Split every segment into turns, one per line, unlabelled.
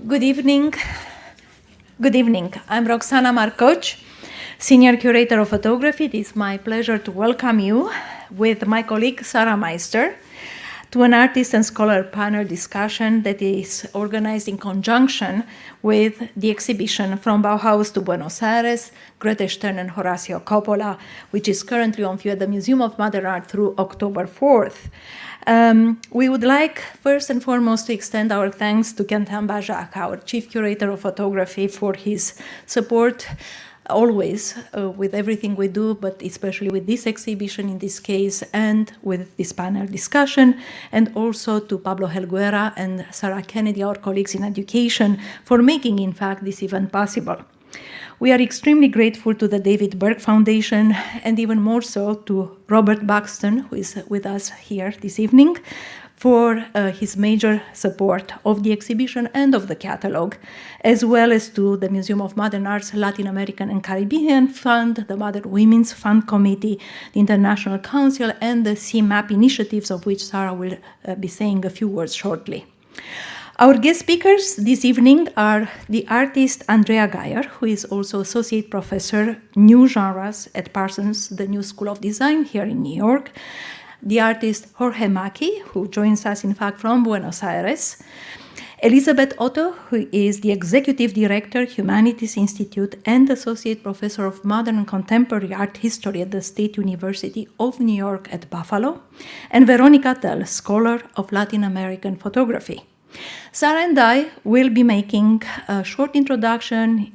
Good evening. Good evening. I'm Roxana Marcoci, Senior Curator of Photography. It is my pleasure to welcome you with my colleague Sarah Meister to an artist and scholar panel discussion that is organized in conjunction with the exhibition From Bauhaus to Buenos Aires, Grete and Horacio Coppola, which is currently on view at the Museum of Modern Art through October 4th. We would like, first and foremost, to extend our thanks to Quentin Bajac, our Chief Curator of Photography, for his support always with everything we do, but especially with this exhibition in this case and with this panel discussion, and also to Pablo Helguera and Sarah Kennedy, our colleagues in education, for making, in fact, this event possible. We are extremely grateful to the David Berg Foundation, and even more so to Robert Buxton, who is with us here this evening, for his major support of the exhibition and of the catalog, as well as to the Museum of Modern Art's Latin American and Caribbean Fund, the Modern Women's Fund Committee, the International Council, and the CMAP initiatives, of which Sarah will be saying a few words shortly. Our guest speakers this evening are the artist Andrea Geyer, who is also Associate Professor, New Genres at Parsons, the New School of Design here in New York, the artist Jorge Macchi, who joins us, in fact, from Buenos Aires, Elizabeth Otto, who is the Executive Director, Humanities Institute, and Associate Professor of Modern and Contemporary Art History at the State University of New York at Buffalo, and Veronica, Scholar of Latin American Photography. Sarah and I will be making a short introduction,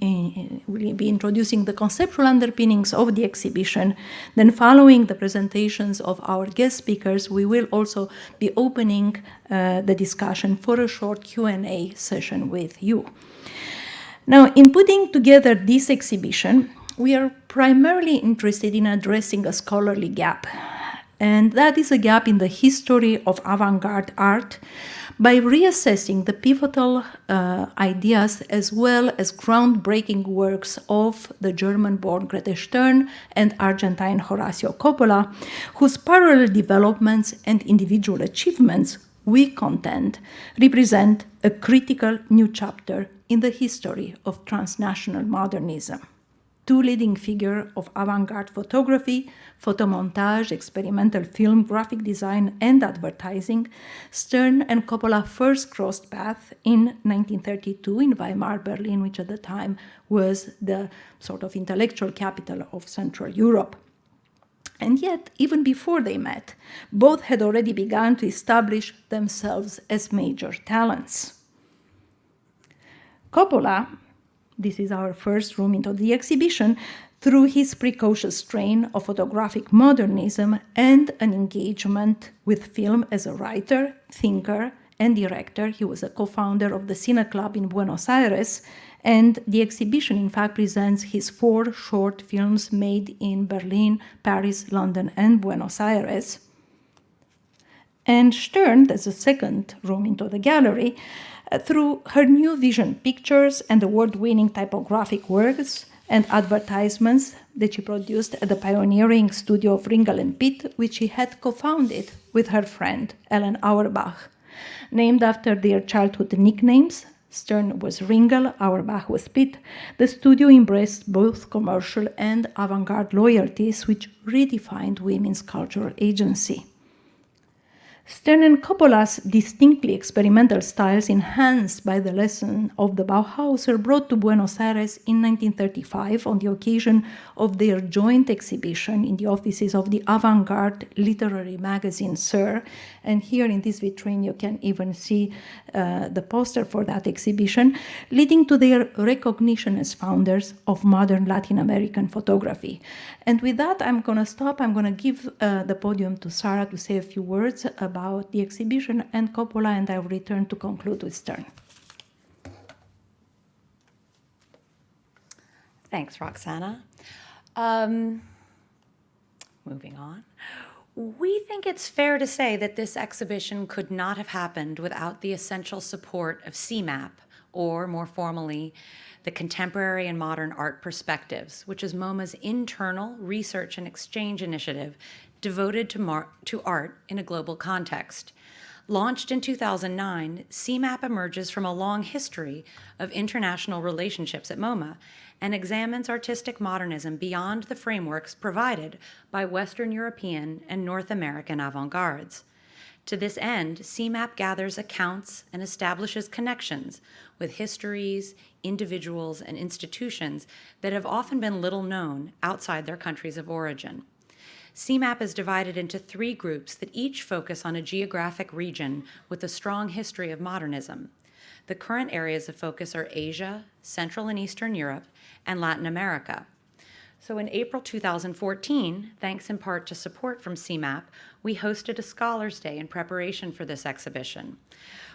we'll be introducing the conceptual underpinnings of the exhibition. Then following the presentations of our guest speakers, we will also be opening the discussion for a short Q&A session with you. Now, in putting together this exhibition, we are primarily interested in addressing a scholarly gap. And that is a gap in the history of avant-garde art, by reassessing the pivotal ideas as well as groundbreaking works of the German-born Grete Stern and Argentine Horacio Coppola, whose parallel developments and individual achievements, we contend, represent a critical new chapter in the history of transnational modernism. Two leading figures of avant-garde photography, photomontage, experimental film, graphic design, and advertising, Stern and Coppola first crossed paths in 1932 in Weimar, Berlin, which at the time was the sort of intellectual capital of Central Europe. And yet, even before they met, both had already begun to establish themselves as major talents. Coppola, this is our first room into the exhibition, through his precocious strain of photographic modernism and an engagement with film as a writer, thinker, and director. He was a co-founder of the Cine Club in Buenos Aires, and the exhibition, in fact, presents his 4 short films made in Berlin, Paris, London, and Buenos Aires. And Stern, there's a second room into the gallery, through her new vision pictures and award-winning typographic works and advertisements that she produced at the pioneering studio of Ringel and Pitt, which she had co-founded with her friend Ellen Auerbach. Named after their childhood nicknames, Stern was Ringel, Auerbach was Pitt, the studio embraced both commercial and avant-garde loyalties, which redefined women's cultural agency. Stern and Coppola's distinctly experimental styles, enhanced by the lesson of the Bauhaus, were brought to Buenos Aires in 1935 on the occasion of their joint exhibition in the offices of the avant-garde literary magazine Sir. And here in this vitrine, you can even see the poster for that exhibition, leading to their recognition as founders of modern Latin American photography. And with that, I'm going to stop. I'm going to give the podium to Sarah to say a few words about the exhibition and Coppola, and I will return to conclude with Stern.
Thanks, Roxana. Moving on. We think it's fair to say that this exhibition could not have happened without the essential support of CMAP, or more formally, the Contemporary and Modern Art Perspectives, which is MoMA's internal research and exchange initiative devoted to art in a global context. Launched in 2009, CMAP emerges from a long history of international relationships at MoMA and examines artistic modernism beyond the frameworks provided by Western European and North American avant-gardes. To this end, CMAP gathers accounts and establishes connections with histories, individuals, and institutions that have often been little known outside their countries of origin. CMAP is divided into 3 groups that each focus on a geographic region with a strong history of modernism. The current areas of focus are Asia, Central and Eastern Europe, and Latin America. So in April 2014, thanks in part to support from CMAP, we hosted a Scholars' Day in preparation for this exhibition.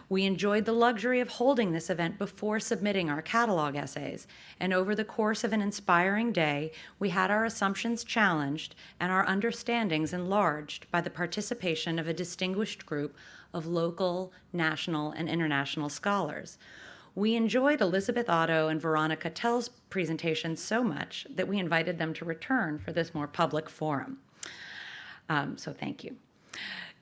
We enjoyed the luxury of holding this event before submitting our catalog essays, and over the course of an inspiring day, we had our assumptions challenged and our understandings enlarged by the participation of a distinguished group of local, national, and international scholars. We enjoyed Elizabeth Otto and Veronica Tell's presentations so much that we invited them to return for this more public forum. So thank you.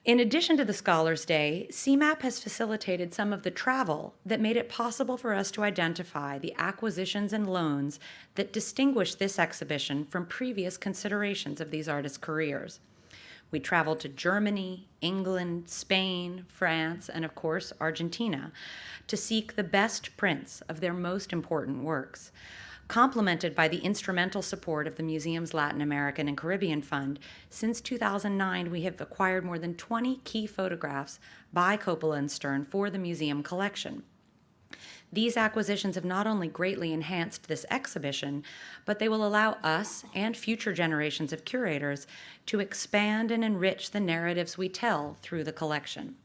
In addition to the Scholars' Day, CMAP has facilitated some of the travel that made it possible for us to identify the acquisitions and loans that distinguish this exhibition from previous considerations of these artists' careers. We traveled to Germany, England, Spain, France, and of course, Argentina to seek the best prints of their most important works. Complemented by the instrumental support of the museum's Latin American and Caribbean Fund, since 2009 we have acquired more than 20 key photographs by Coppola and Stern for the museum collection. These acquisitions have not only greatly enhanced this exhibition, but they will allow us and future generations of curators to expand and enrich the narratives we tell through the collection.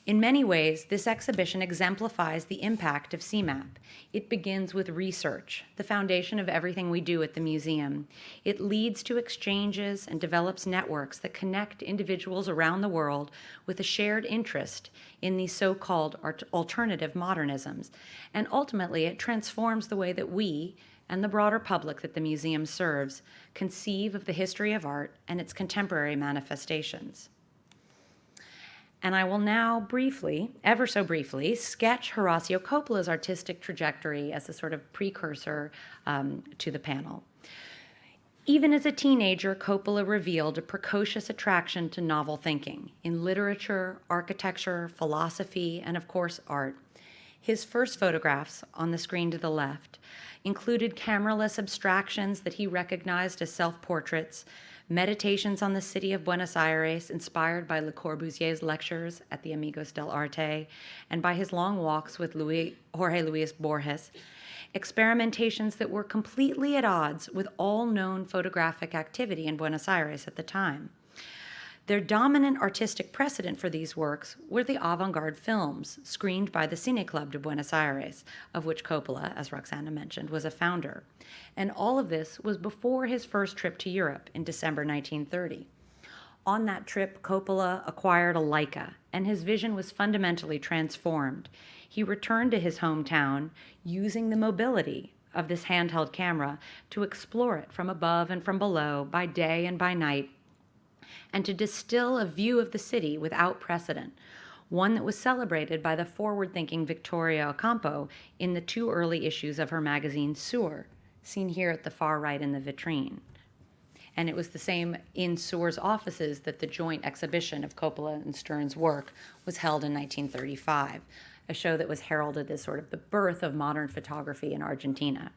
In many ways, this exhibition exemplifies the impact of CMAP. It begins with research, the foundation of everything we do at the museum. It leads to exchanges and develops networks that connect individuals around the world with a shared interest in these so-called alternative modernisms. And ultimately, it transforms the way that we, and the broader public that the museum serves, conceive of the history of art and its contemporary manifestations. And I will now briefly, ever so briefly, sketch Horacio Coppola's artistic trajectory as a sort of precursor to the panel. Even as a teenager, Coppola revealed a precocious attraction to novel thinking in literature, architecture, philosophy, and of course, art. His first photographs, on the screen to the left, included cameraless abstractions that he recognized as self-portraits, meditations on the city of Buenos Aires inspired by Le Corbusier's lectures at the Amigos del Arte and by his long walks with Jorge Luis Borges, experimentations that were completely at odds with all known photographic activity in Buenos Aires at the time. Their dominant artistic precedent for these works were the avant-garde films screened by the Cine Club de Buenos Aires, of which Coppola, as Roxana mentioned, was a founder. And all of this was before his first trip to Europe in December 1930. On that trip, Coppola acquired a Leica, and his vision was fundamentally transformed. He returned to his hometown using the mobility of this handheld camera to explore it from above and from below, by day and by night, and to distill a view of the city without precedent, one that was celebrated by the forward-thinking Victoria Ocampo in the 2 early issues of her magazine Sur, seen here at the far right in the vitrine. And it was the same in Sur's offices that the joint exhibition of Coppola and Stern's work was held in 1935, a show that was heralded as sort of the birth of modern photography in Argentina.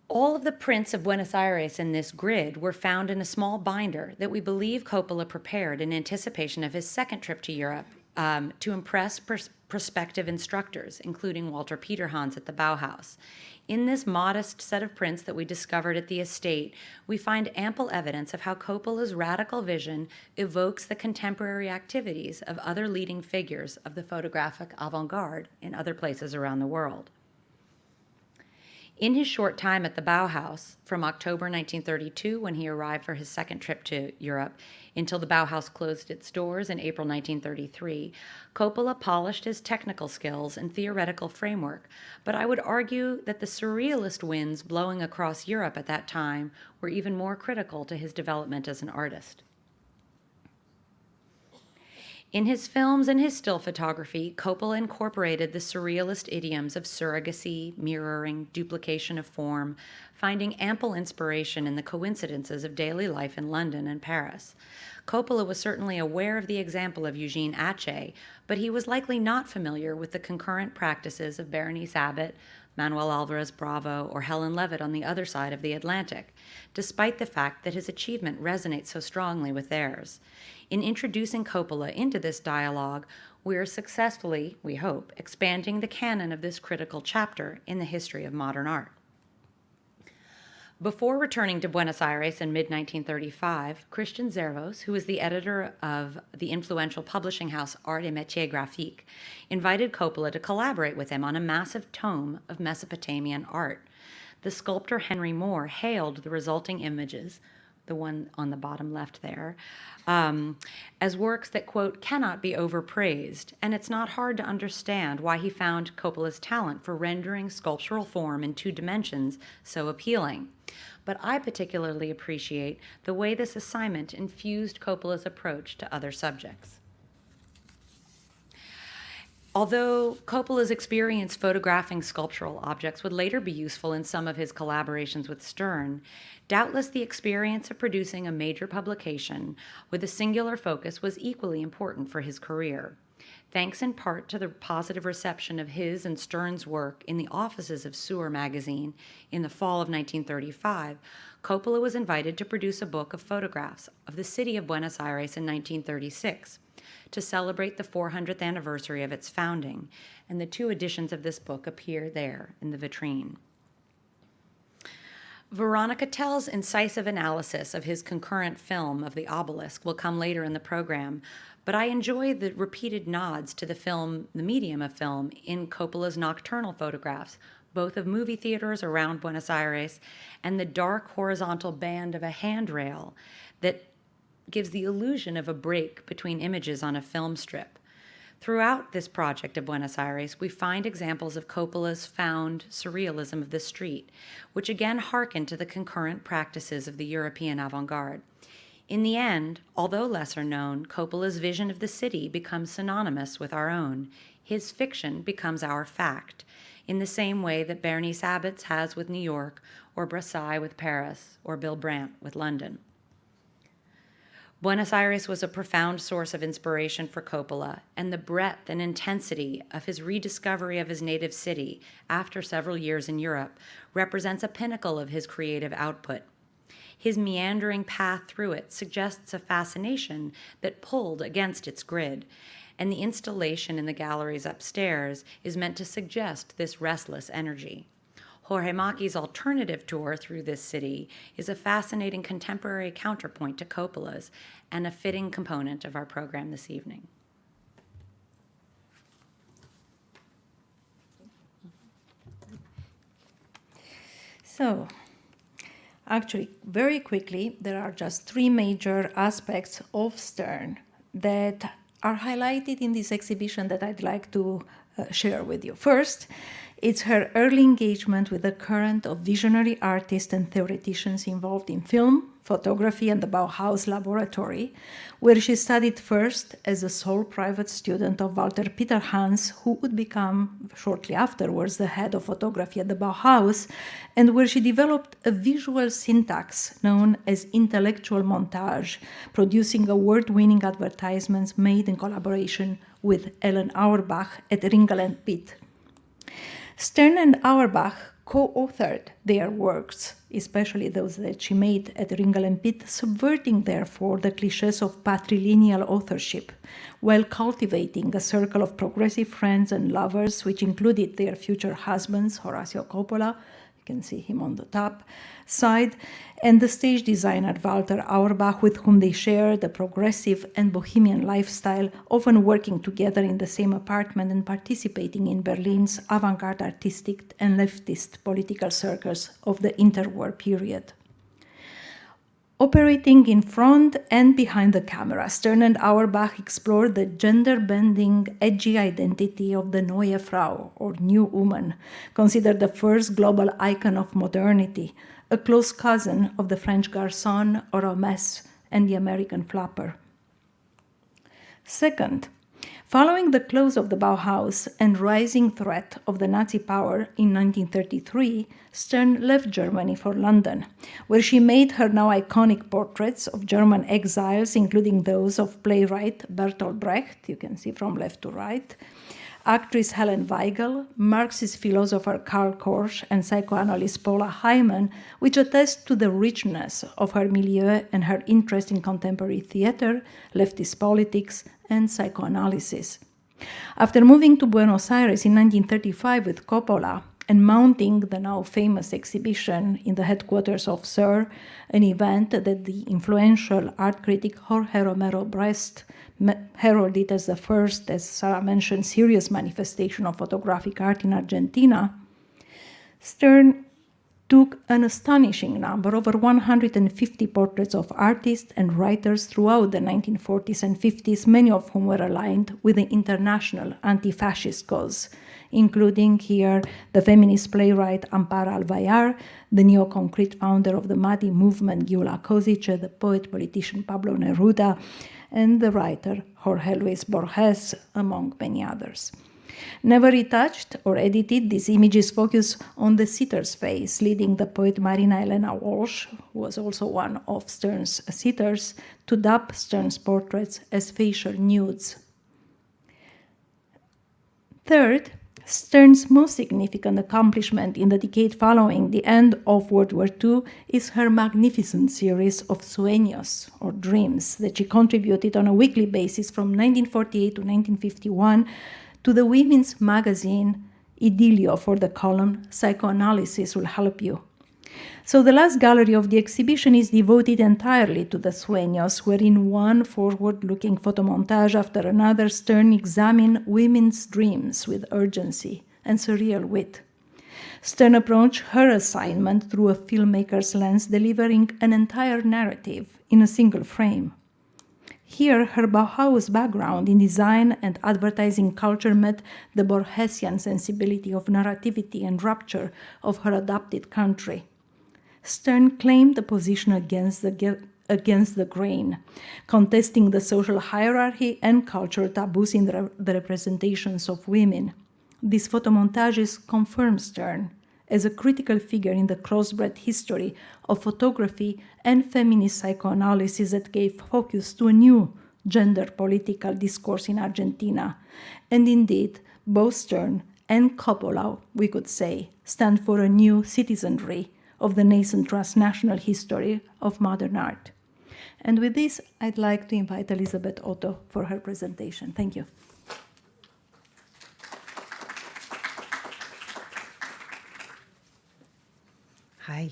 All of the prints of Buenos Aires in this grid were found in a small binder that we believe Coppola prepared in anticipation of his second trip to Europe to impress prospective instructors, including Walter Peterhans at the Bauhaus. In this modest set of prints that we discovered at the estate, we find ample evidence of how Coppola's radical vision evokes the contemporary activities of other leading figures of the photographic avant-garde in other places around the world. In his short time at the Bauhaus, from October 1932, when he arrived for his second trip to Europe, until the Bauhaus closed its doors in April 1933, Coppola polished his technical skills and theoretical framework, but I would argue that the surrealist winds blowing across Europe at that time were even more critical to his development as an artist. In his films and his still photography, Coppola incorporated the surrealist idioms of surrogacy, mirroring, duplication of form, finding ample inspiration in the coincidences of daily life in London and Paris. Coppola was certainly aware of the example of Eugene Atget, but he was likely not familiar with the concurrent practices of Berenice Abbott, Manuel Alvarez Bravo, or Helen Levitt on the other side of the Atlantic, despite the fact that his achievement resonates so strongly with theirs. In introducing Coppola into this dialogue, we are successfully, we hope, expanding the canon of this critical chapter in the history of modern art. Before returning to Buenos Aires in mid-1935, Christian Zervos, who was the editor of the influential publishing house Art et Métier Graphique, invited Coppola to collaborate with him on a massive tome of Mesopotamian art. The sculptor Henry Moore hailed the resulting images, the one on the bottom left there, as works that, quote, cannot be overpraised, and it's not hard to understand why he found Coppola's talent for rendering sculptural form in 2 dimensions so appealing. But I particularly appreciate the way this assignment infused Coppola's approach to other subjects. Although Coppola's experience photographing sculptural objects would later be useful in some of his collaborations with Stern, doubtless the experience of producing a major publication with a singular focus was equally important for his career. Thanks in part to the positive reception of his and Stern's work in the offices of Sewer magazine in the fall of 1935, Coppola was invited to produce a book of photographs of the city of Buenos Aires in 1936 to celebrate the 400th anniversary of its founding, and the 2 editions of this book appear there in the vitrine. Veronica Tell's incisive analysis of his concurrent film of The Obelisk will come later in the program, but I enjoy the repeated nods to the medium of film, in Coppola's nocturnal photographs, both of movie theaters around Buenos Aires and the dark horizontal band of a handrail that gives the illusion of a break between images on a film strip. Throughout this project of Buenos Aires, we find examples of Coppola's found surrealism of the street, which again hearken to the concurrent practices of the European avant-garde. In the end, although lesser known, Coppola's vision of the city becomes synonymous with our own. His fiction becomes our fact, in the same way that Berenice Abbott's has with New York, or Brassai with Paris, or Bill Brandt with London. Buenos Aires was a profound source of inspiration for Coppola, and the breadth and intensity of his rediscovery of his native city after several years in Europe represents a pinnacle of his creative output. His meandering path through it suggests a fascination that pulled against its grid, and the installation in the galleries upstairs is meant to suggest this restless energy. Jorge Macchi's alternative tour through this city is a fascinating contemporary counterpoint to Coppola's and a fitting component of our program this evening.
So, actually, very quickly, there are just 3 major aspects of Stern that are highlighted in this exhibition that I'd like to share with you. First, it's her early engagement with the current of visionary artists and theoreticians involved in film, photography, and the Bauhaus laboratory, where she studied first as a sole private student of Walter Peter Hans, who would become shortly afterwards the head of photography at the Bauhaus, and where she developed a visual syntax known as intellectual montage, producing award-winning advertisements made in collaboration with Ellen Auerbach at Ringel & Pitt. Stern and Auerbach co-authored their works, especially those that she made at Ringel & Pitt, subverting therefore the cliches of patrilineal authorship, while cultivating a circle of progressive friends and lovers, which included their future husbands, Horacio Coppola, you can see him on the top side, and the stage designer Walter Auerbach, with whom they shared a progressive and bohemian lifestyle, often working together in the same apartment and participating in Berlin's avant-garde artistic and leftist political circles of the interwar period. Operating in front and behind the camera, Stern and Auerbach explored the gender-bending, edgy identity of the Neue Frau, or New Woman, considered the first global icon of modernity, a close cousin of the French garçon or Hermès and the American flapper. Second, following the close of the Bauhaus and rising threat of the Nazi power in 1933, Stern left Germany for London, where she made her now iconic portraits of German exiles, including those of playwright Bertolt Brecht, you can see from left to right, actress Helen Weigel, Marxist philosopher Karl Korsch, and psychoanalyst Paula Hyman, which attest to the richness of her milieu and her interest in contemporary theater, leftist politics, and psychoanalysis. After moving to Buenos Aires in 1935 with Coppola and mounting the now famous exhibition in the headquarters of SIR, an event that the influential art critic Jorge Romero Brest heralded as the first, as Sarah mentioned, serious manifestation of photographic art in Argentina, Stern took an astonishing number, over 150 portraits of artists and writers throughout the 1940s and 50s, many of whom were aligned with the international anti-fascist cause, including here the feminist playwright Amparo Albayar, the neo-concrete founder of the Madi movement Gyula Kozice, the poet-politician Pablo Neruda, and the writer Jorge Luis Borges, among many others. Never retouched or edited, these images focus on the sitter's face, leading the poet Marina Elena Walsh, who was also one of Stern's sitters, to dub Stern's portraits as facial nudes. Third, Stern's most significant accomplishment in the decade following the end of World War II is her magnificent series of sueños, or dreams, that she contributed on a weekly basis from 1948 to 1951 to the women's magazine Idilio for the column Psychoanalysis Will Help You. So the last gallery of the exhibition is devoted entirely to the sueños, where in one forward-looking photomontage after another, Stern examines women's dreams with urgency and surreal wit. Stern approached her assignment through a filmmaker's lens, delivering an entire narrative in a single frame. Here, her Bauhaus background in design and advertising culture met the Borgesian sensibility of narrativity and rupture of her adopted country. Stern claimed a position against the grain, contesting the social hierarchy and cultural taboos in the representations of women. These photomontages confirm Stern as a critical figure in the crossbred history of photography and feminist psychoanalysis that gave focus to a new gender political discourse in Argentina. And indeed, both Stern and Coppola, we could say, stand for a new citizenry of the nascent transnational history of modern art. And with this, I'd like to invite Elizabeth Otto for her presentation. Thank you.
Hi.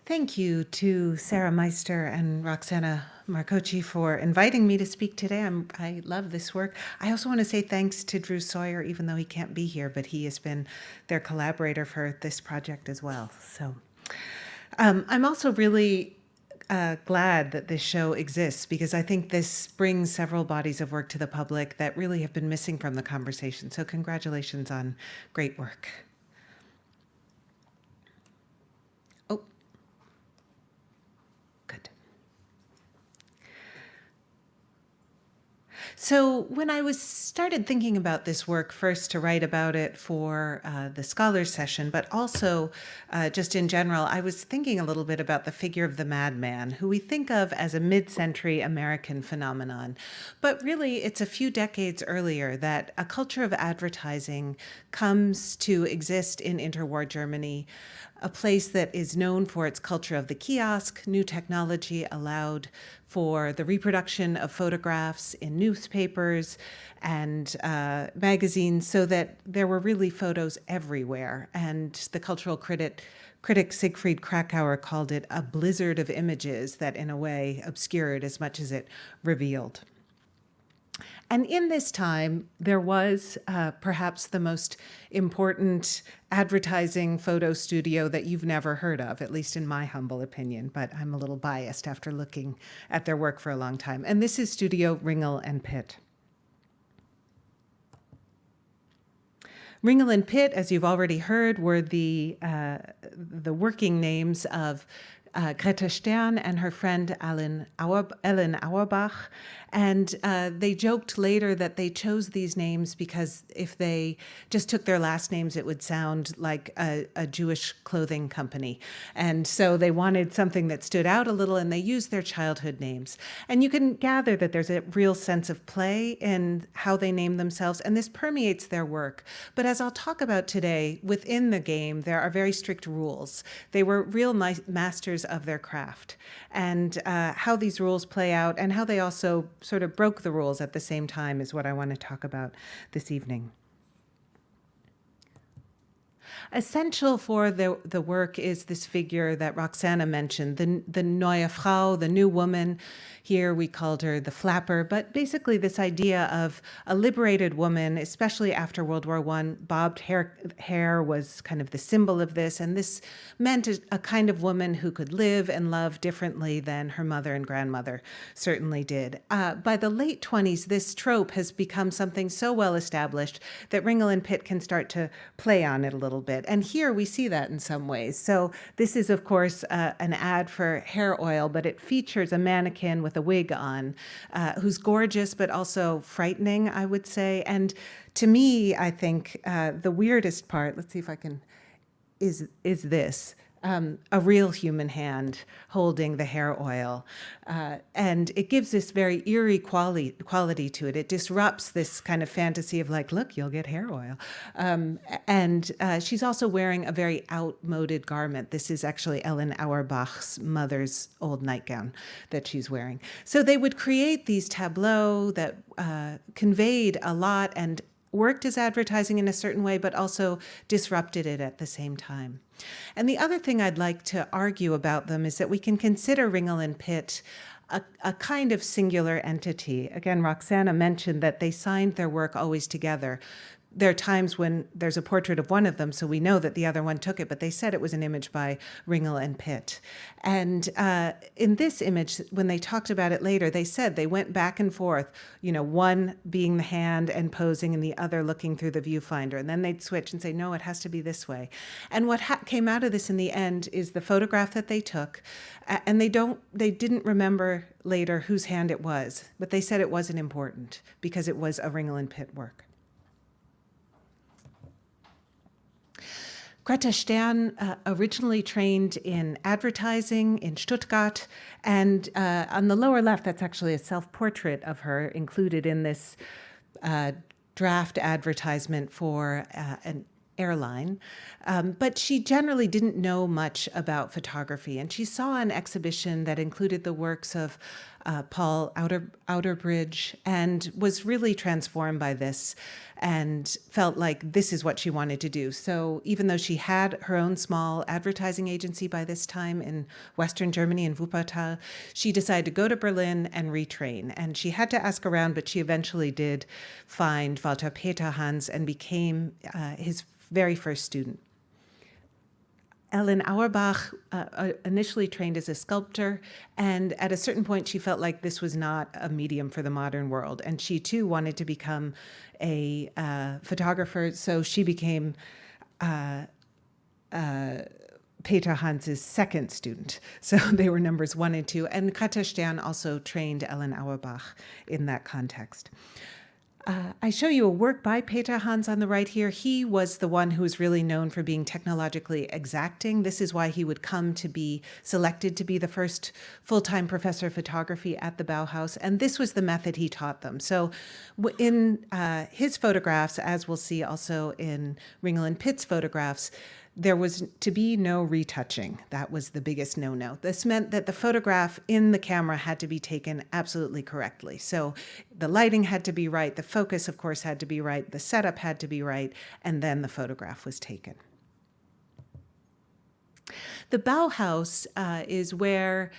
Thank you to Sarah Meister and Roxana Marcoci for inviting me to speak today. I love this work. I also want to say thanks to Drew Sawyer, even though he can't be here, but he has been their collaborator for this project as well. So I'm also really glad that this show exists, because I think this brings several bodies of work to the public that really have been missing from the conversation. So congratulations on great work. Oh, good. So when I started thinking about this work, first to write about it for the Scholars session, but also just in general, I was thinking a little bit about the figure of the madman, who we think of as a mid-century American phenomenon. But really, it's a few decades earlier that a culture of advertising comes to exist in interwar Germany, a place that is known for its culture of the kiosk. New technology allowed for the reproduction of photographs in newspapers and magazines, so that there were really photos everywhere. And the cultural critic Siegfried Krakauer called it a blizzard of images that in a way obscured as much as it revealed. And in this time, there was perhaps the most important advertising photo studio that you've never heard of, at least in my humble opinion, but I'm a little biased after looking at their work for a long time. And this is Studio Ringel and Pitt. Ringel and Pitt, as you've already heard, were the working names of Grete Stern and her friend Ellen Auerbach. And they joked later that they chose these names because if they just took their last names, it would sound like a Jewish clothing company. And so they wanted something that stood out a little, and they used their childhood names. And you can gather that there's a real sense of play in how they name themselves, and this permeates their work. But as I'll talk about today, within the game, there are very strict rules. They were real masters of their craft, and how these rules play out and how they also sort of broke the rules at the same time is what I want to talk about this evening. Essential for the work is this figure that Roxana mentioned, the neue Frau, the new woman. Here we called her the flapper, but basically this idea of a liberated woman, especially after World War I. Bobbed hair was kind of the symbol of this, and this meant a kind of woman who could live and love differently than her mother and grandmother certainly did. By the late 20s, this trope has become something so well established that Ringel and Pitt can start to play on it a little bit. And here we see that in some ways. So this is, of course, an ad for hair oil, but it features a mannequin with a wig on, who's gorgeous, but also frightening, I would say. And to me, I think the weirdest part, let's see if I can, is this. A real human hand holding the hair oil. And it gives this very eerie quality to it. It disrupts this kind of fantasy of like, look, you'll get hair oil. And she's also wearing a very outmoded garment. This is actually Ellen Auerbach's mother's old nightgown that she's wearing. So they would create these tableaux that conveyed a lot and worked as advertising in a certain way, but also disrupted it at the same time. And the other thing I'd like to argue about them is that we can consider Ringel and Pitt a kind of singular entity. Again, Roxana mentioned that they signed their work always together. There are times when there's a portrait of one of them, so we know that the other one took it, but they said it was an image by Ringel and Pitt. And in this image, when they talked about it later, they said they went back and forth, one being the hand and posing and the other looking through the viewfinder. And then they'd switch and say, no, it has to be this way. And what came out of this in the end is the photograph that they took, and they didn't remember later whose hand it was, but they said it wasn't important because it was a Ringel and Pitt work. Grete Stern originally trained in advertising in Stuttgart, and on the lower left, that's actually a self-portrait of her included in this draft advertisement for an airline. But she generally didn't know much about photography, and she saw an exhibition that included the works of Paul Outerbridge and was really transformed by this and felt like this is what she wanted to do. So even though she had her own small advertising agency by this time in Western Germany in Wuppertal, she decided to go to Berlin and retrain. And she had to ask around, but she eventually did find Walter Peterhans and became his very first student. Ellen Auerbach initially trained as a sculptor, and at a certain point she felt like this was not a medium for the modern world, and she too wanted to become a photographer, so she became Peter Hans's second student. So they were numbers 1 and 2, and Grete Stern also trained Ellen Auerbach in that context. I show you a work by Peter Hans on the right here. He was the one who was really known for being technologically exacting. This is why he would come to be selected to be the first full-time professor of photography at the Bauhaus, and this was the method he taught them. So in his photographs, as we'll see also in Ringel and Pitt's photographs, there was to be no retouching. That was the biggest no-no. This meant that the photograph in the camera had to be taken absolutely correctly. So the lighting had to be right, the focus, of course, had to be right, the setup had to be right, and then the photograph was taken. The Bauhaus is where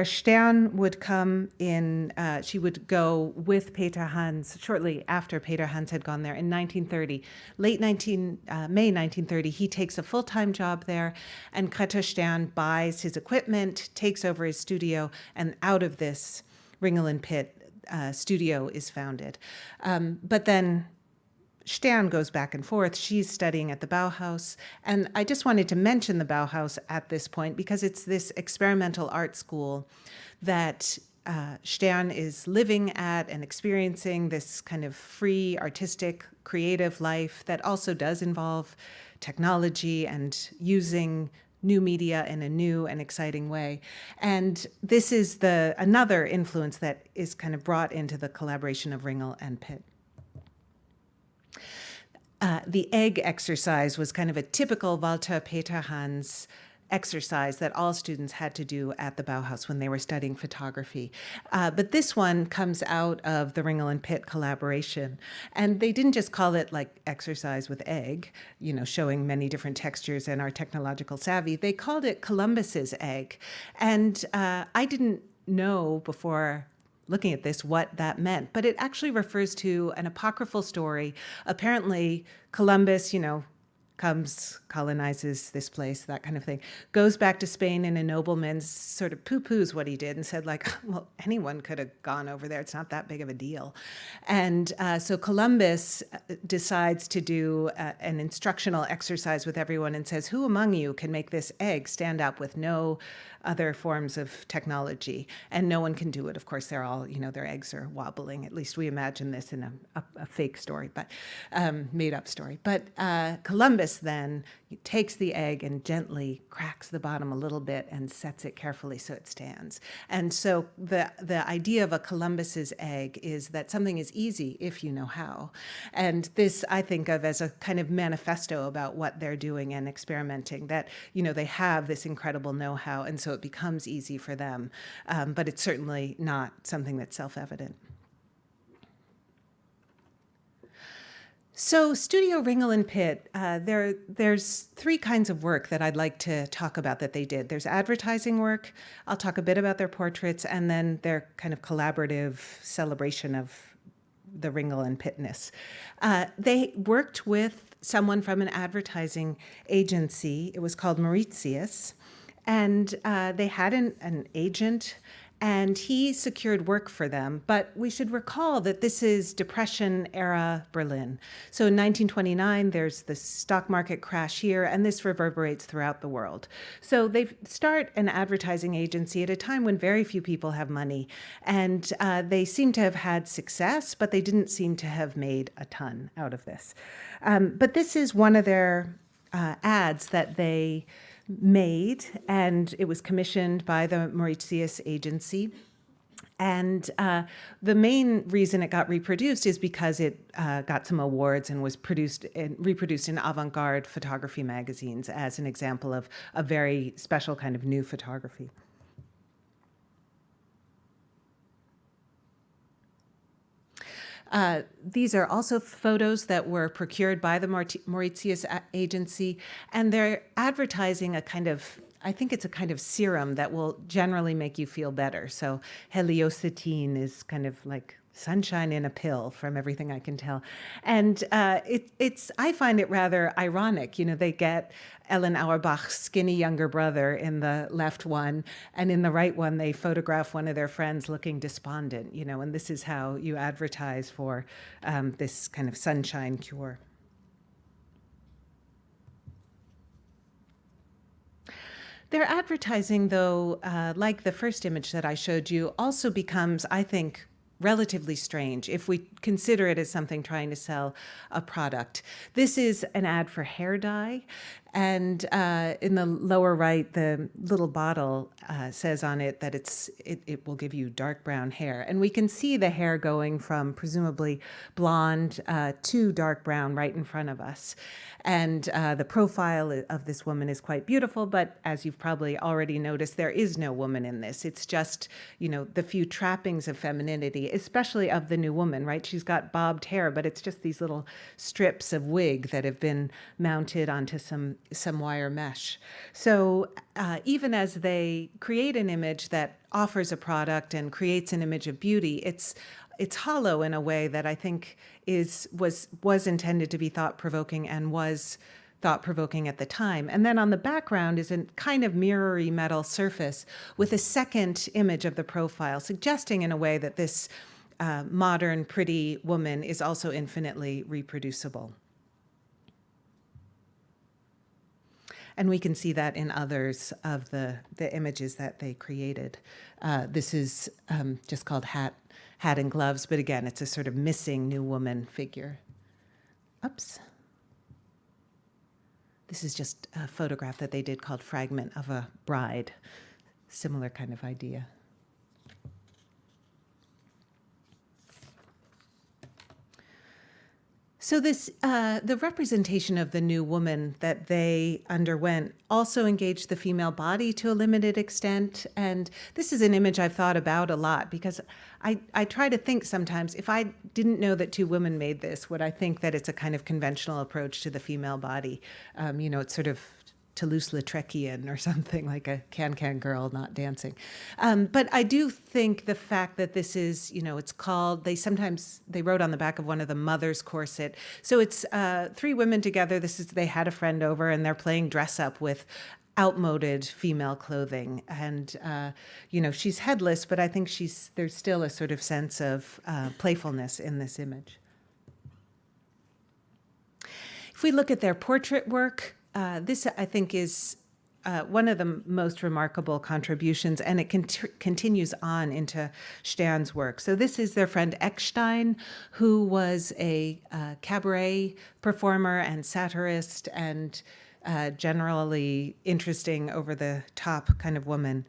Stern would come in, she would go with Peter Hans shortly after Peter Hans had gone there in 1930. May 1930, he takes a full-time job there, and Grete Stern buys his equipment, takes over his studio, and out of this, Ringel and Pitt studio is founded. But then Stern goes back and forth. She's studying at the Bauhaus. And I just wanted to mention the Bauhaus at this point because it's this experimental art school that Stern is living at and experiencing, this kind of free, artistic, creative life that also does involve technology and using new media in a new and exciting way. And this is another influence that is kind of brought into the collaboration of Ringel and Pitt. The egg exercise was kind of a typical Walter Peterhans exercise that all students had to do at the Bauhaus when they were studying photography. But this one comes out of the Ringel and Pitt collaboration. And they didn't just call it like exercise with egg, showing many different textures and our technological savvy. They called it Columbus's egg. And I didn't know before looking at this what that meant, but it actually refers to an apocryphal story. Apparently, Columbus, comes, colonizes this place, that kind of thing, goes back to Spain, and a nobleman sort of poo-poos what he did and said, like, well, anyone could have gone over there. It's not that big of a deal. And so Columbus decides to do an instructional exercise with everyone and says, who among you can make this egg stand up with no other forms of technology? And no one can do it. Of course, they're all, their eggs are wobbling. At least we imagine this in a fake story, but made-up story. But Columbus then takes the egg and gently cracks the bottom a little bit and sets it carefully so it stands. And so the idea of a Columbus's egg is that something is easy if you know how. And this I think of as a kind of manifesto about what they're doing and experimenting, that, they have this incredible know-how, and so it becomes easy for them. But it's certainly not something that's self-evident. So Studio Ringel and Pitt, there's three kinds of work that I'd like to talk about that they did. There's advertising work. I'll talk a bit about their portraits, and then their kind of collaborative celebration of the Ringel and Pittness. They worked with someone from an advertising agency. It was called Mauritius, and they had an agent, and he secured work for them. But we should recall that this is Depression-era Berlin. So in 1929, there's the stock market crash here, and this reverberates throughout the world. So they start an advertising agency at a time when very few people have money. And they seem to have had success, but they didn't seem to have made a ton out of this. But this is one of their ads that they made, and it was commissioned by the Mauritius agency. And the main reason it got reproduced is because it got some awards and was reproduced in avant-garde photography magazines as an example of a very special kind of new photography. These are also photos that were procured by the Mauritius agency, and they're advertising I think it's a kind of serum that will generally make you feel better. So heliocetine is kind of like sunshine in a pill, from everything I can tell. And I find it rather ironic. They get Ellen Auerbach's skinny younger brother in the left one, and in the right one, they photograph one of their friends looking despondent, and this is how you advertise for this kind of sunshine cure. Their advertising, though, like the first image that I showed you, also becomes, I think, relatively strange if we consider it as something trying to sell a product. This is an ad for hair dye, and in the lower right, the little bottle says on it that it will give you dark brown hair. And we can see the hair going from presumably blonde to dark brown right in front of us. And the profile of this woman is quite beautiful, but as you've probably already noticed, there is no woman in this. It's just, the few trappings of femininity, especially of the new woman, right? She's got bobbed hair, but it's just these little strips of wig that have been mounted onto some wire mesh. So even as they create an image that offers a product and creates an image of beauty, it's hollow in a way that I think was intended to be thought-provoking and was thought-provoking at the time. And then on the background is a kind of mirrory metal surface with a second image of the profile, suggesting in a way that this modern, pretty woman is also infinitely reproducible. And we can see that in others of the images that they created. This is just called Hat and Gloves, but again, it's a sort of missing new woman figure. Oops. This is just a photograph that they did called Fragment of a Bride. Similar kind of idea. So this, the representation of the new woman that they underwent also engaged the female body to a limited extent. And this is an image I've thought about a lot because I try to think sometimes, if I didn't know that two women made this, would I think that it's a kind of conventional approach to the female body? It's sort of Toulouse-Lautreckian or something, like a can-can girl not dancing. But I do think the fact that this is, it's called, they wrote on the back of one of the mother's corset. So it's three women together. They had a friend over and they're playing dress up with outmoded female clothing. And, she's headless, but I think there's still a sort of sense of playfulness in this image. If we look at their portrait work, this, I think, is one of the most remarkable contributions, and it continues on into Stern's work. So this is their friend Eckstein, who was a cabaret performer and satirist and generally interesting, over-the-top kind of woman.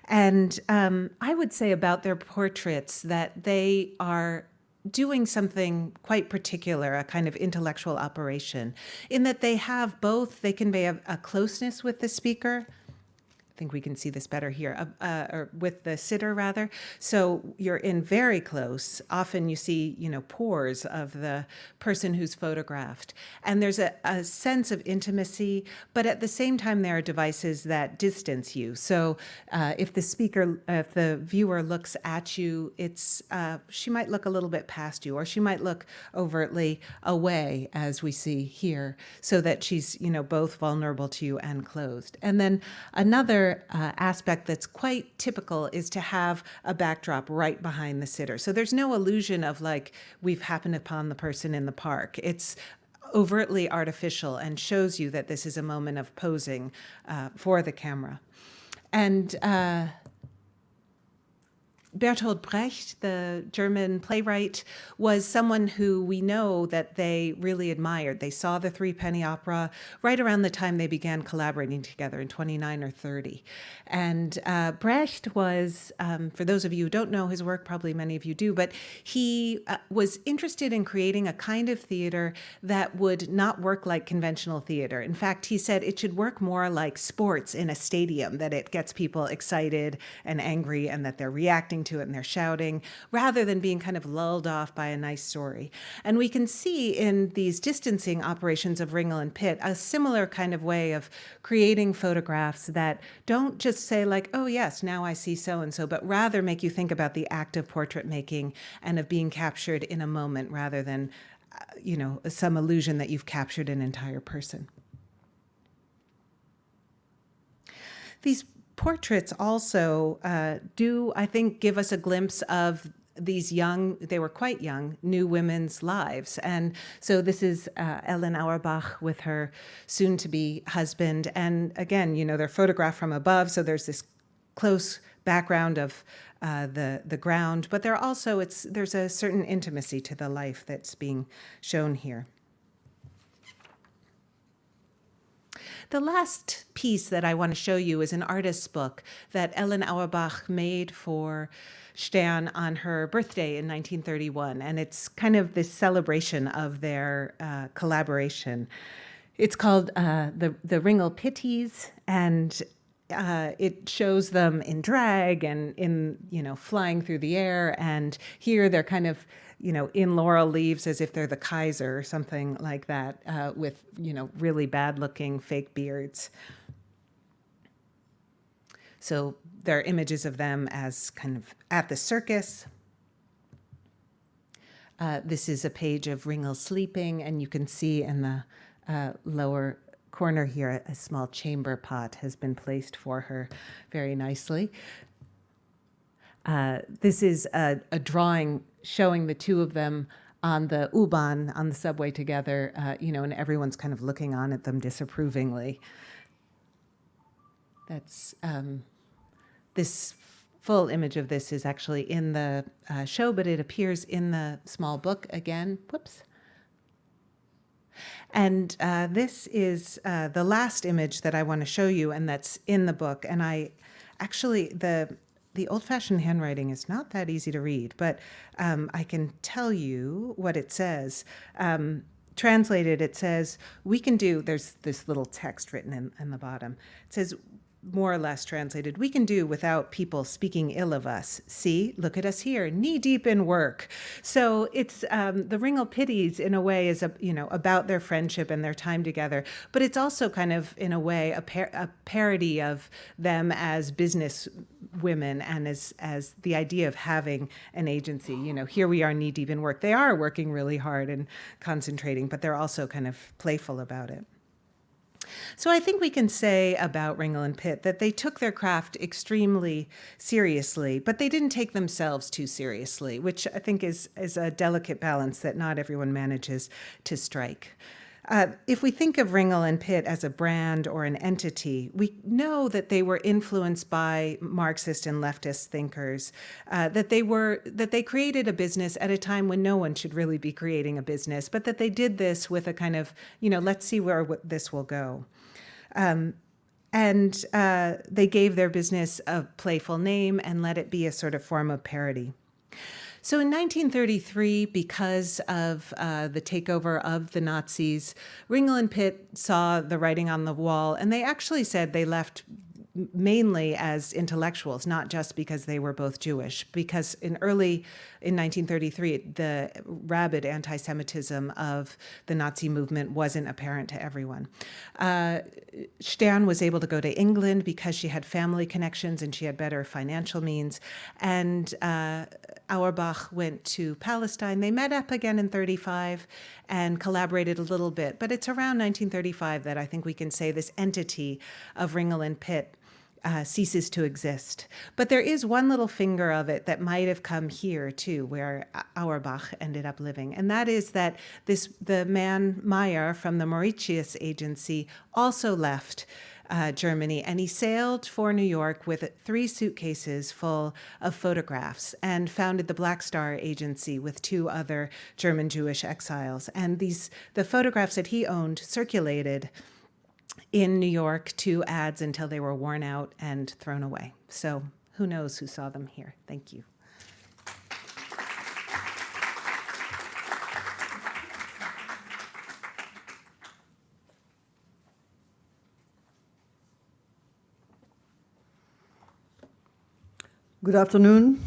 And I would say about their portraits that they are doing something quite particular, a kind of intellectual operation, in that they convey a closeness with the speaker. I think we can see this better here, or with the sitter rather. So you're in very close. Often you see, pores of the person who's photographed. And there's a sense of intimacy, but at the same time there are devices that distance you. So if the viewer looks at you, she might look a little bit past you, or she might look overtly away, as we see here, so that she's, both vulnerable to you and closed. And then another aspect that's quite typical is to have a backdrop right behind the sitter. So there's no illusion of like we've happened upon the person in the park. It's overtly artificial and shows you that this is a moment of posing for the camera. And Bertolt Brecht, the German playwright, was someone who we know that they really admired. They saw the Threepenny Opera right around the time they began collaborating together in 29 or 30. And Brecht was, for those of you who don't know his work, probably many of you do, but he was interested in creating a kind of theater that would not work like conventional theater. In fact, he said it should work more like sports in a stadium, that it gets people excited and angry and that they're reacting to it and they're shouting, rather than being kind of lulled off by a nice story. And we can see in these distancing operations of Ringel and Pitt a similar kind of way of creating photographs that don't just say like, oh yes, now I see so-and-so, but rather make you think about the act of portrait making and of being captured in a moment rather than, some illusion that you've captured an entire person. These portraits also do, I think, give us a glimpse of these they were quite young, new women's lives. And so this is Ellen Auerbach with her soon-to-be husband. And again, they're photographed from above, so there's this close background of the ground, but there's a certain intimacy to the life that's being shown here. The last piece that I want to show you is an artist's book that Ellen Auerbach made for Stern on her birthday in 1931, and it's kind of this celebration of their collaboration. It's called the Ringel Pitties, and it shows them in drag and in flying through the air, and here they're kind of in laurel leaves as if they're the Kaiser or something like that, with, really bad-looking fake beards. So there are images of them as kind of at the circus. This is a page of Ringel sleeping, and you can see in the lower corner here, a small chamber pot has been placed for her very nicely. This is a drawing showing the two of them on the U-Bahn, on the subway together, and everyone's kind of looking on at them disapprovingly. That's this full image of this is actually in the show, but it appears in the small book again. Whoops. And this is the last image that I want to show you, and that's in the book. And I actually, the old-fashioned handwriting is not that easy to read, but I can tell you what it says. Translated, it says, we can do, there's this little text written in the bottom. It says, more or less translated, we can do without people speaking ill of us. See, look at us here, knee-deep in work. So it's the Ringel Pities, in a way, is about their friendship and their time together. But it's also kind of, in a way, a parody of them as business women and as the idea of having an agency. Here we are knee-deep in work. They are working really hard and concentrating, but they're also kind of playful about it. So I think we can say about Ringel and Pitt that they took their craft extremely seriously, but they didn't take themselves too seriously, which I think is a delicate balance that not everyone manages to strike. If we think of Ringel and Pitt as a brand or an entity, we know that they were influenced by Marxist and leftist thinkers, that they created a business at a time when no one should really be creating a business, but that they did this with a kind of, let's see where this will go. And they gave their business a playful name and let it be a sort of form of parody. So in 1933, because of the takeover of the Nazis, Ringel and Pitt saw the writing on the wall, and they actually said they left mainly as intellectuals, not just because they were both Jewish, because in 1933, the rabid anti-Semitism of the Nazi movement wasn't apparent to everyone. Stern was able to go to England because she had family connections and she had better financial means, and Auerbach went to Palestine. They met up again in 1935 and collaborated a little bit, but it's around 1935 that I think we can say this entity of Ringel and Pitt ceases to exist. But there is one little finger of it that might have come here too, where Auerbach ended up living. And that is that the man Meyer from the Mauritius agency also left Germany, and he sailed for New York with 3 suitcases full of photographs and founded the Black Star Agency with 2 other German Jewish exiles. And the photographs that he owned circulated in New York to ads until they were worn out and thrown away. So who knows who saw them here? Thank you.
Good afternoon.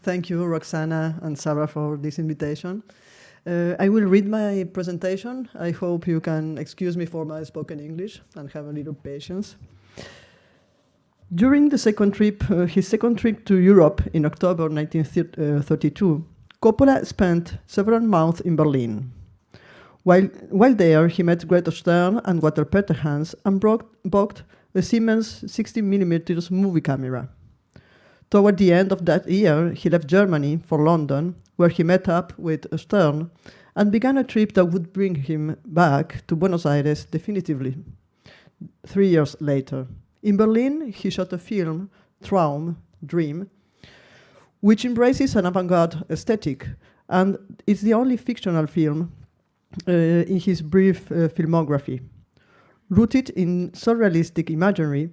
Thank you, Roxana and Sarah, for this invitation. I will read my presentation. I hope you can excuse me for my spoken English and have a little patience. During his second trip to Europe in October 1932, Coppola spent several months in Berlin. While there, he met Grete Stern and Walter Peterhans and bought a Siemens 60mm movie camera. Toward the end of that year, he left Germany for London, where he met up with Stern and began a trip that would bring him back to Buenos Aires definitively 3 years later. In Berlin, he shot a film, Dream, which embraces an avant-garde aesthetic, and it's the only fictional film in his brief filmography. Rooted in surrealistic imagery,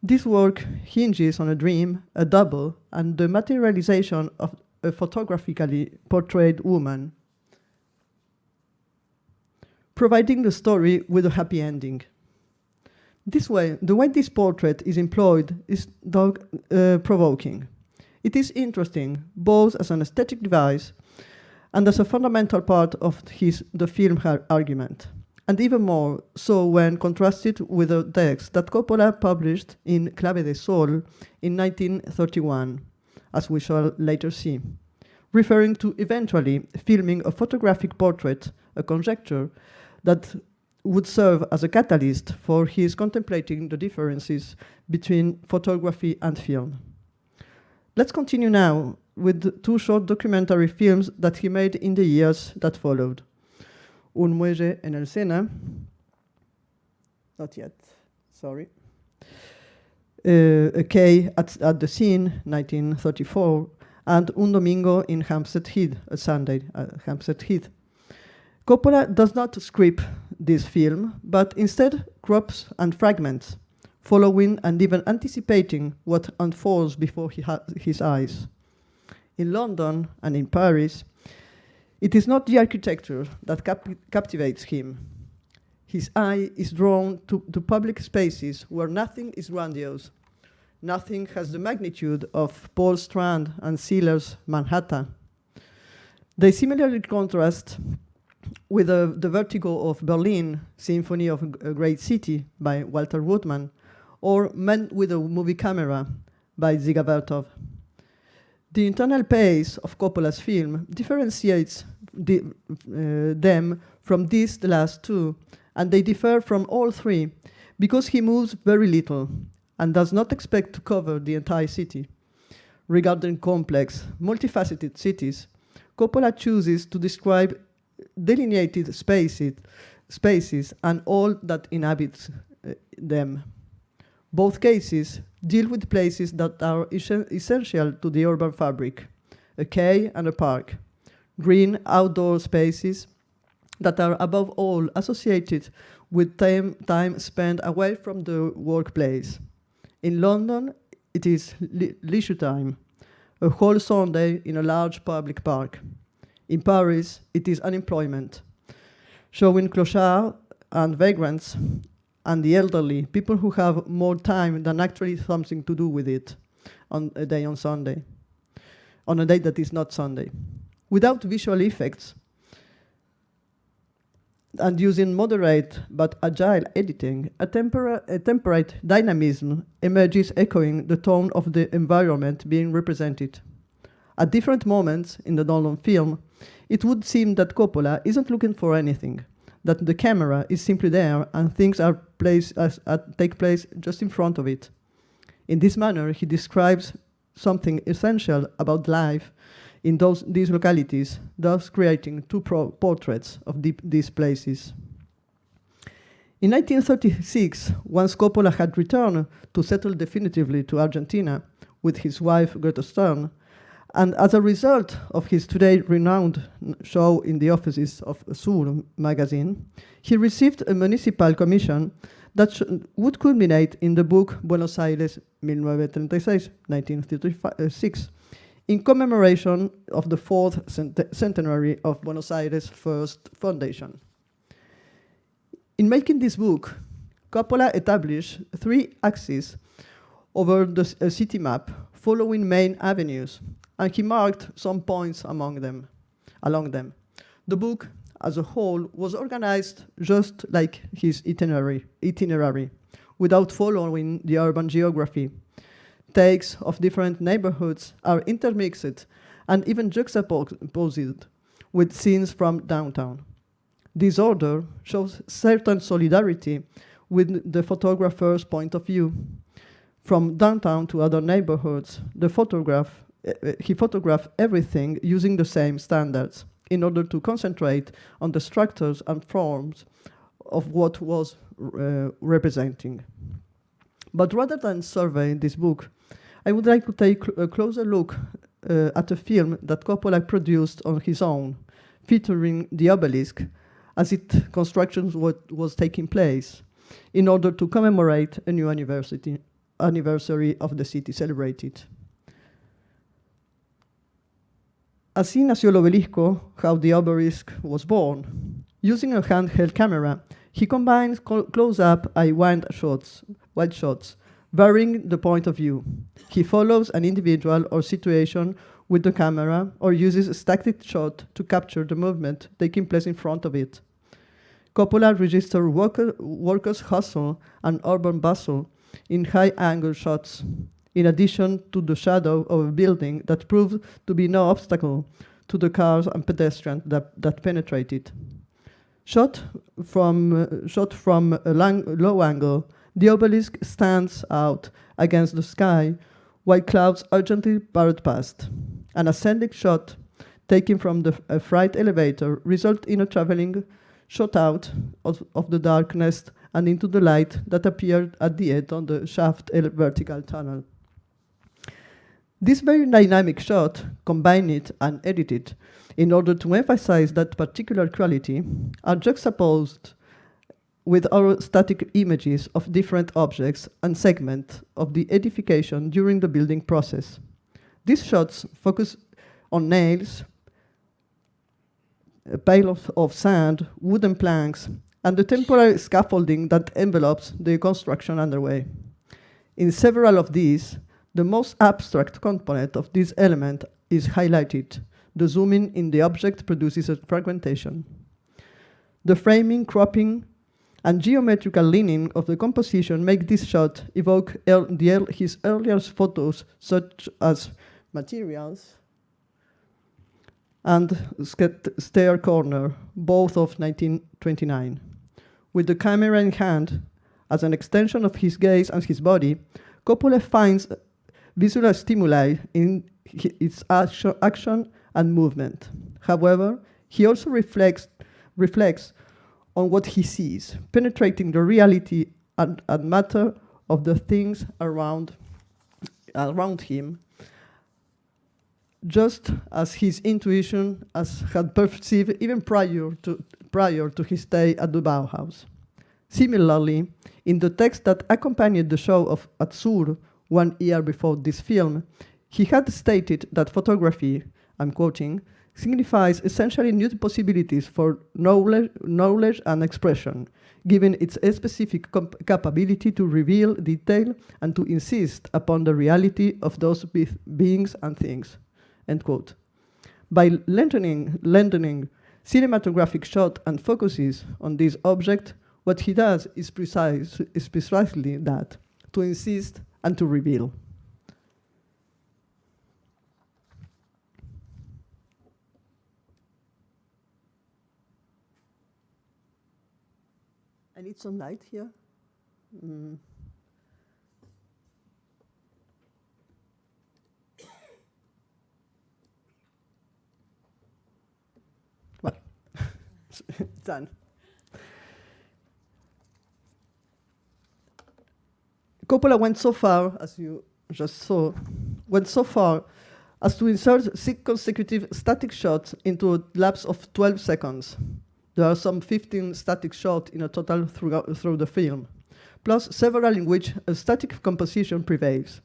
this work hinges on a dream, a double, and the materialization of a photographically portrayed woman, providing the story with a happy ending. The way this portrait is employed is provoking. It is interesting, both as an aesthetic device and as a fundamental part of the film argument, and even more so when contrasted with the text that Coppola published in Clave de Sol in 1931, as we shall later see, referring to eventually filming a photographic portrait, a conjecture that would serve as a catalyst for his contemplating the differences between photography and film. Let's continue now with 2 short documentary films that he made in the years that followed. Un muelle en el Sena, not yet, sorry. A Quay at the Scene, 1934, and Un Domingo in Hampstead Heath, a Sunday at Hampstead Heath. Coppola does not script this film, but instead crops and fragments, following and even anticipating what unfolds before his eyes. In London and in Paris, it is not the architecture that captivates him. His eye is drawn to public spaces where nothing is grandiose. Nothing has the magnitude of Paul Strand and Sealer's Manhattan. They similarly contrast with the vertigo of Berlin, Symphony of a Great City by Walter Woodman, or Men with a Movie Camera by Dziga Vertov. The internal pace of Coppola's film differentiates them from these, the last two, and they differ from all three because he moves very little and does not expect to cover the entire city. Regarding complex, multifaceted cities, Coppola chooses to describe delineated spaces and all that inhabits them. Both cases deal with places that are essential to the urban fabric, a quay and a park, green outdoor spaces that are above all associated with time spent away from the workplace. In London, it is leisure time, a whole Sunday in a large public park. In Paris, it is unemployment, showing clochards and vagrants and the elderly, people who have more time than actually something to do with it on a day on Sunday, on a day that is not Sunday. Without visual effects and using moderate but agile editing, a temperate dynamism emerges echoing the tone of the environment being represented. At different moments in the Nolan film, it would seem that Coppola isn't looking for anything, that the camera is simply there and things take place just in front of it. In this manner, he describes something essential about life in these localities, thus creating two portraits of these places. In 1936, once Coppola had returned to settle definitively to Argentina with his wife Grete Stern, and as a result of his today renowned show in the offices of Sur magazine, he received a municipal commission that would culminate in the book Buenos Aires 1936, 1936, in commemoration of the 4th centenary of Buenos Aires' first foundation. In making this book, Coppola established 3 axes over the city map, following main avenues, and he marked some points along them. The book, as a whole, was organized just like his itinerary, without following the urban geography. Takes of different neighborhoods are intermixed and even juxtaposed with scenes from downtown. This order shows certain solidarity with the photographer's point of view. From downtown to other neighborhoods, he photographed everything using the same standards in order to concentrate on the structures and forms of what was representing. But rather than survey this book, I would like to take a closer look at a film that Coppola produced on his own, featuring the obelisk as its construction was taking place, in order to commemorate a new anniversary of the city celebrated. Así nació el obelisco, how the obelisk was born. Using a handheld camera, he combines close-up and wide shots, varying the point of view. He follows an individual or situation with the camera or uses a static shot to capture the movement taking place in front of it. Coppola registers workers' hustle and urban bustle in high-angle shots, in addition to the shadow of a building that proved to be no obstacle to the cars and pedestrians that penetrated. Shot from a low angle, the obelisk stands out against the sky while clouds urgently barreled past. An ascending shot taken from the freight elevator result in a traveling shot out of the darkness and into the light that appeared at the end on the shaft vertical tunnel. This very dynamic shot, combined and edited in order to emphasize that particular quality, are juxtaposed with our static images of different objects and segments of the edification during the building process. These shots focus on nails, a pile of sand, wooden planks, and the temporary scaffolding that envelopes the construction underway. In several of these, the most abstract component of this element is highlighted. The zooming in the object produces a fragmentation. The framing, cropping, and geometrical leaning of the composition make this shot evoke his earliest photos, such as Materials and Stair Corner, both of 1929. With the camera in hand, as an extension of his gaze and his body, Coppola finds visual stimuli in its action and movement. However, he also reflects on what he sees, penetrating the reality and matter of the things around him, just as his intuition had perceived even prior to his stay at the Bauhaus. Similarly, in the text that accompanied the show at Sur 1 year before this film, he had stated that photography, I'm quoting, signifies essentially new possibilities for knowledge and expression, given its specific capability to reveal detail and to insist upon the reality of those beings and things, end quote. By lengthening cinematographic shot and focuses on this object, what he does is precisely that, to insist and to reveal. I need some light here. Well, done. Coppola went so far, as you just saw, as to insert 6 consecutive static shots into a lapse of 12 seconds. There are some 15 static shots in a total through the film, plus several in which a static composition prevails,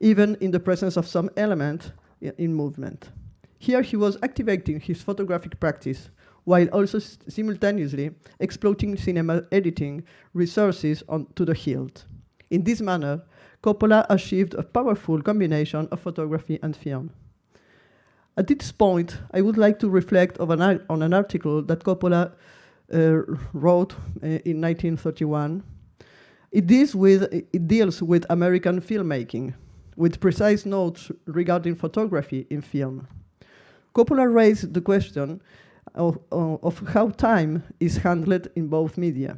even in the presence of some element in movement. Here he was activating his photographic practice, while also simultaneously exploiting cinema editing resources to the hilt. In this manner, Coppola achieved a powerful combination of photography and film. At this point, I would like to reflect on an article that Coppola wrote in 1931. It deals with American filmmaking, with precise notes regarding photography in film. Coppola raised the question of how time is handled in both media.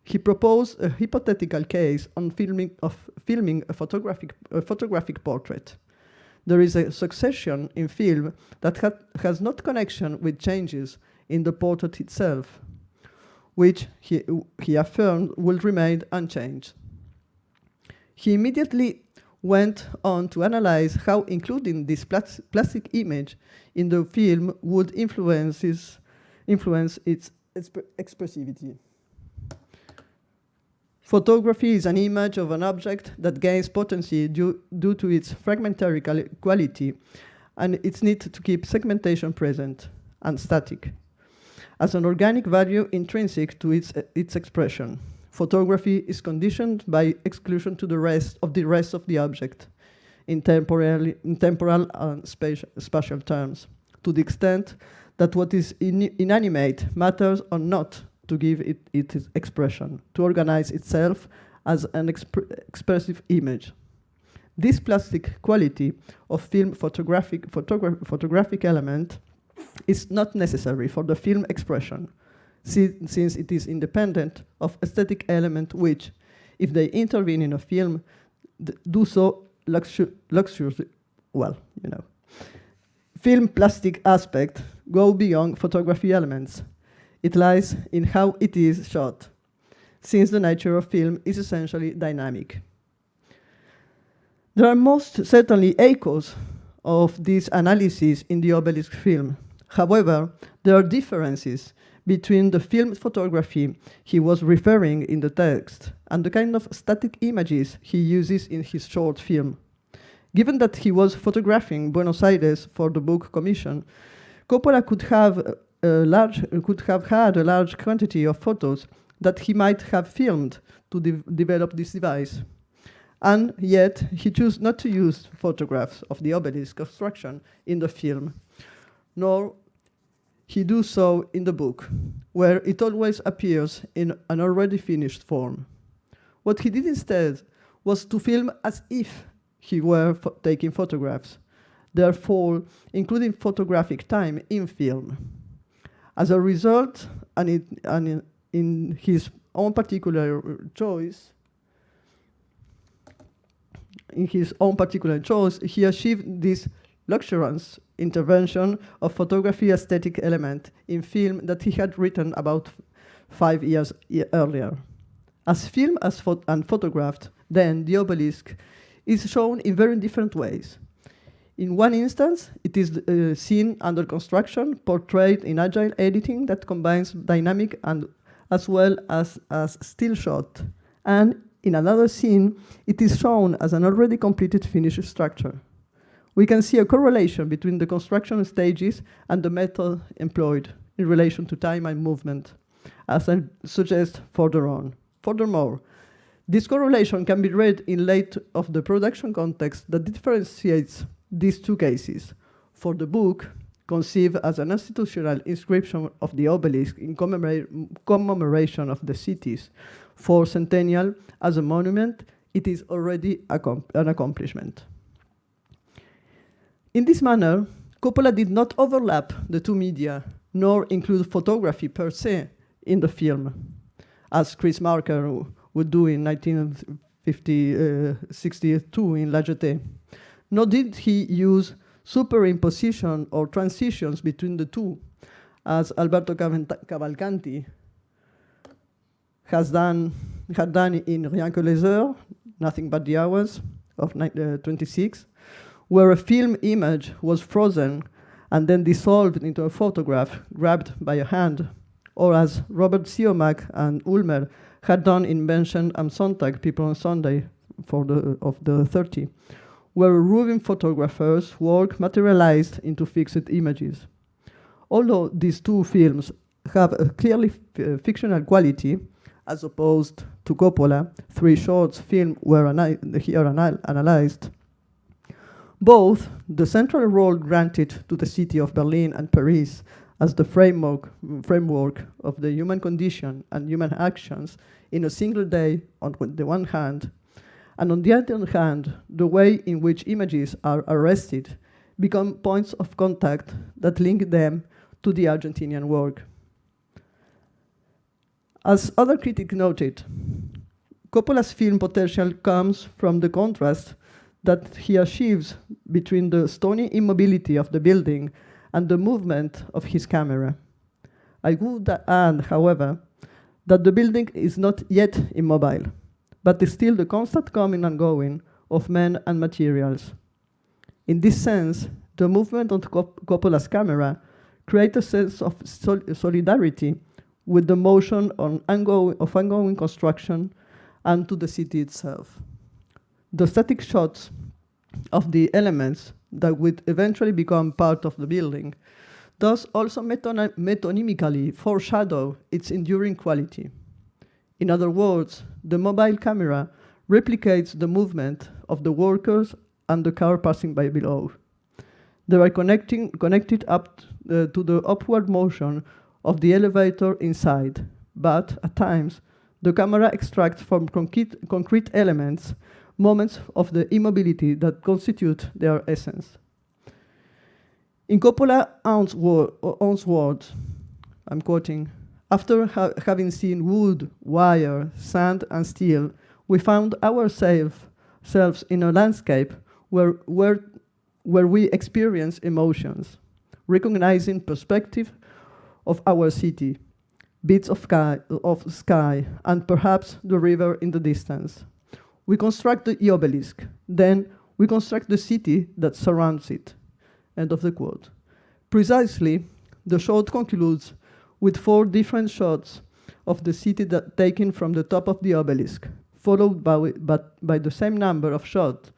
He proposed a hypothetical case on filming a photographic portrait. There is a succession in film that has not connection with changes in the portrait itself, which he affirmed will remain unchanged. He immediately went on to analyze how including this plastic image in the film would influence its expressivity. Photography is an image of an object that gains potency due to its fragmentary quality and its need to keep segmentation present and static, as an organic value intrinsic to its expression. Photography is conditioned by exclusion to the rest of the object in temporal and spatial terms, to the extent that what is inanimate matters or not to give it its expression, to organize itself as an expressive image. This plastic quality of film photographic element is not necessary for the film expression, since it is independent of aesthetic element which, if they intervene in a film, do so luxuriously, well, you know. film plastic aspect go beyond photography elements. It lies in how it is shot, since the nature of film is essentially dynamic. There are most certainly echoes of this analysis in the obelisk film. However, there are differences between the film photography he was referring in the text and the kind of static images he uses in his short film. Given that he was photographing Buenos Aires for the book commission, Coppola could have had a large quantity of photos that he might have filmed to develop this device. And yet, he chose not to use photographs of the obelisk construction in the film, nor he do so in the book, where it always appears in an already finished form. What he did instead was to film as if he were taking photographs, therefore including photographic time in film. As a result, and in his own particular choice, he achieved this luxurious intervention of photography aesthetic element in film that he had written about 5 years earlier. As film and photographed, then the obelisk is shown in very different ways. In one instance, it is seen under construction, portrayed in agile editing that combines dynamic and as well as still shot. And in another scene, it is shown as an already completed finished structure. We can see a correlation between the construction stages and the method employed in relation to time and movement, as I suggest further on. Furthermore, this correlation can be read in light of the production context that differentiates these two cases. For the book, conceived as an institutional inscription of the obelisk in commemoration of the city's 4th centennial as a monument, it is already an accomplishment. In this manner, Coppola did not overlap the two media, nor include photography per se in the film, as Chris Marker would do in 1962 in La Jetée. Nor did he use superimposition or transitions between the two, as Alberto Cavalcanti had done in Rien que les heures, Nothing But the Hours, of 26, where a film image was frozen and then dissolved into a photograph grabbed by a hand, or as Robert Siodmak and Ulmer had done in Benchen am Sonntag, People on Sunday, of the 30, where roving photographers' work materialized into fixed images. Although these two films have a clearly fictional quality, as opposed to Coppola, 3 shorts film were here analyzed, both the central role granted to the city of Berlin and Paris as the framework of the human condition and human actions in a single day on the one hand, and on the other hand, the way in which images are arrested become points of contact that link them to the Argentinian work. As other critics noted, Coppola's film potential comes from the contrast that he achieves between the stony immobility of the building and the movement of his camera. I would add, however, that the building is not yet immobile, but is still the constant coming and going of men and materials. In this sense, the movement on Coppola's camera creates a sense of solidarity with the motion of ongoing construction and to the city itself. The static shots of the elements that would eventually become part of the building thus also metonymically foreshadow its enduring quality. In other words, the mobile camera replicates the movement of the workers and the car passing by below. They are connected up to the upward motion of the elevator inside, but at times, the camera extracts from concrete elements moments of the immobility that constitute their essence. In Coppola's own words, I'm quoting, "After having seen wood, wire, sand, and steel, we found ourselves in a landscape where where we experience emotions, recognizing perspective of our city, bits of sky, and perhaps the river in the distance. We construct the obelisk, then we construct the city that surrounds it. End of the quote. Precisely, the short concludes with 4 different shots of the city that taken from the top of the obelisk, followed by the same number of shots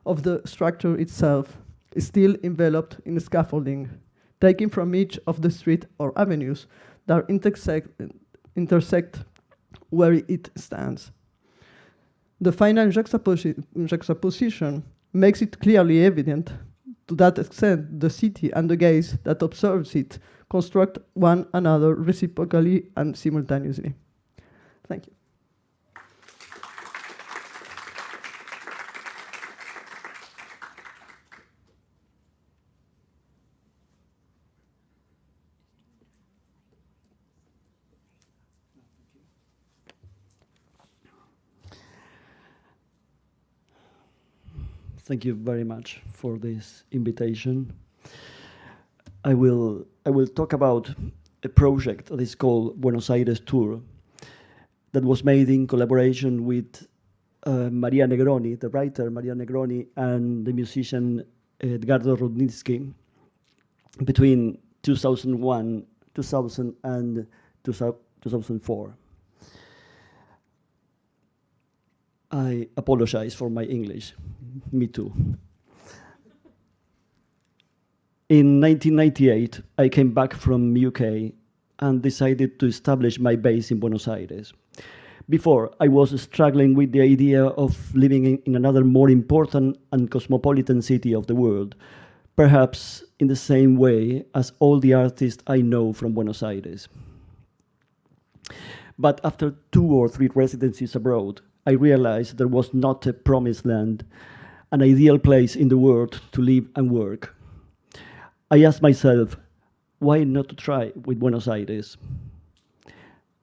of the structure itself, still enveloped in scaffolding, taken from each of the streets or avenues that intersect where it stands. The final juxtaposition makes it clearly evident to that extent the city and the gaze that observes it construct one another reciprocally and simultaneously. Thank you.
Thank you very much for this invitation. I will talk about a project that is called Buenos Aires Tour that was made in collaboration with Maria Negroni, the writer Maria Negroni, and the musician Edgardo Rudnitsky between 2001, 2000, and 2004. I apologize for my English. Me too. In 1998, I came back from UK and decided to establish my base in Buenos Aires. Before, I was struggling with the idea of living in another more important and cosmopolitan city of the world, perhaps in the same way as all the artists I know from Buenos Aires. But after 2 or 3 residencies abroad, I realized there was not a promised land, an ideal place in the world to live and work. I asked myself, why not to try with Buenos Aires?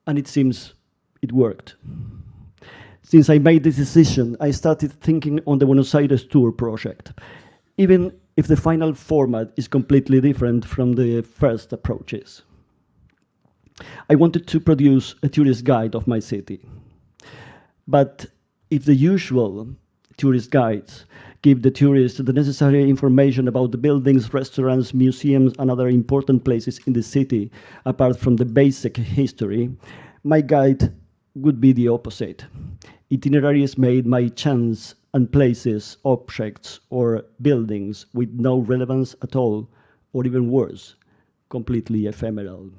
And it seems it worked. Since I made this decision, I started thinking on the Buenos Aires Tour project, even if the final format is completely different from the first approaches. I wanted to produce a tourist guide of my city. But if the usual tourist guides give the tourists the necessary information about the buildings, restaurants, museums, and other important places in the city, apart from the basic history, my guide would be the opposite. Itineraries made by chance and places, objects, or buildings with no relevance at all, or even worse, completely ephemeral.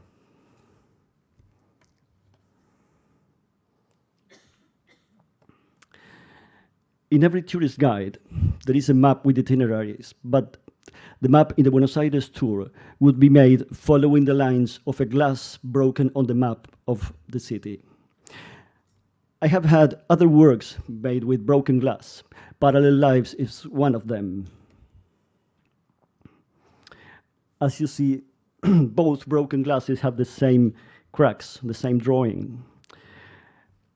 In every tourist guide, there is a map with itineraries, but the map in the Buenos Aires tour would be made following the lines of a glass broken on the map of the city. I have had other works made with broken glass. Parallel Lives is one of them. As you see, both broken glasses have the same cracks, the same drawing.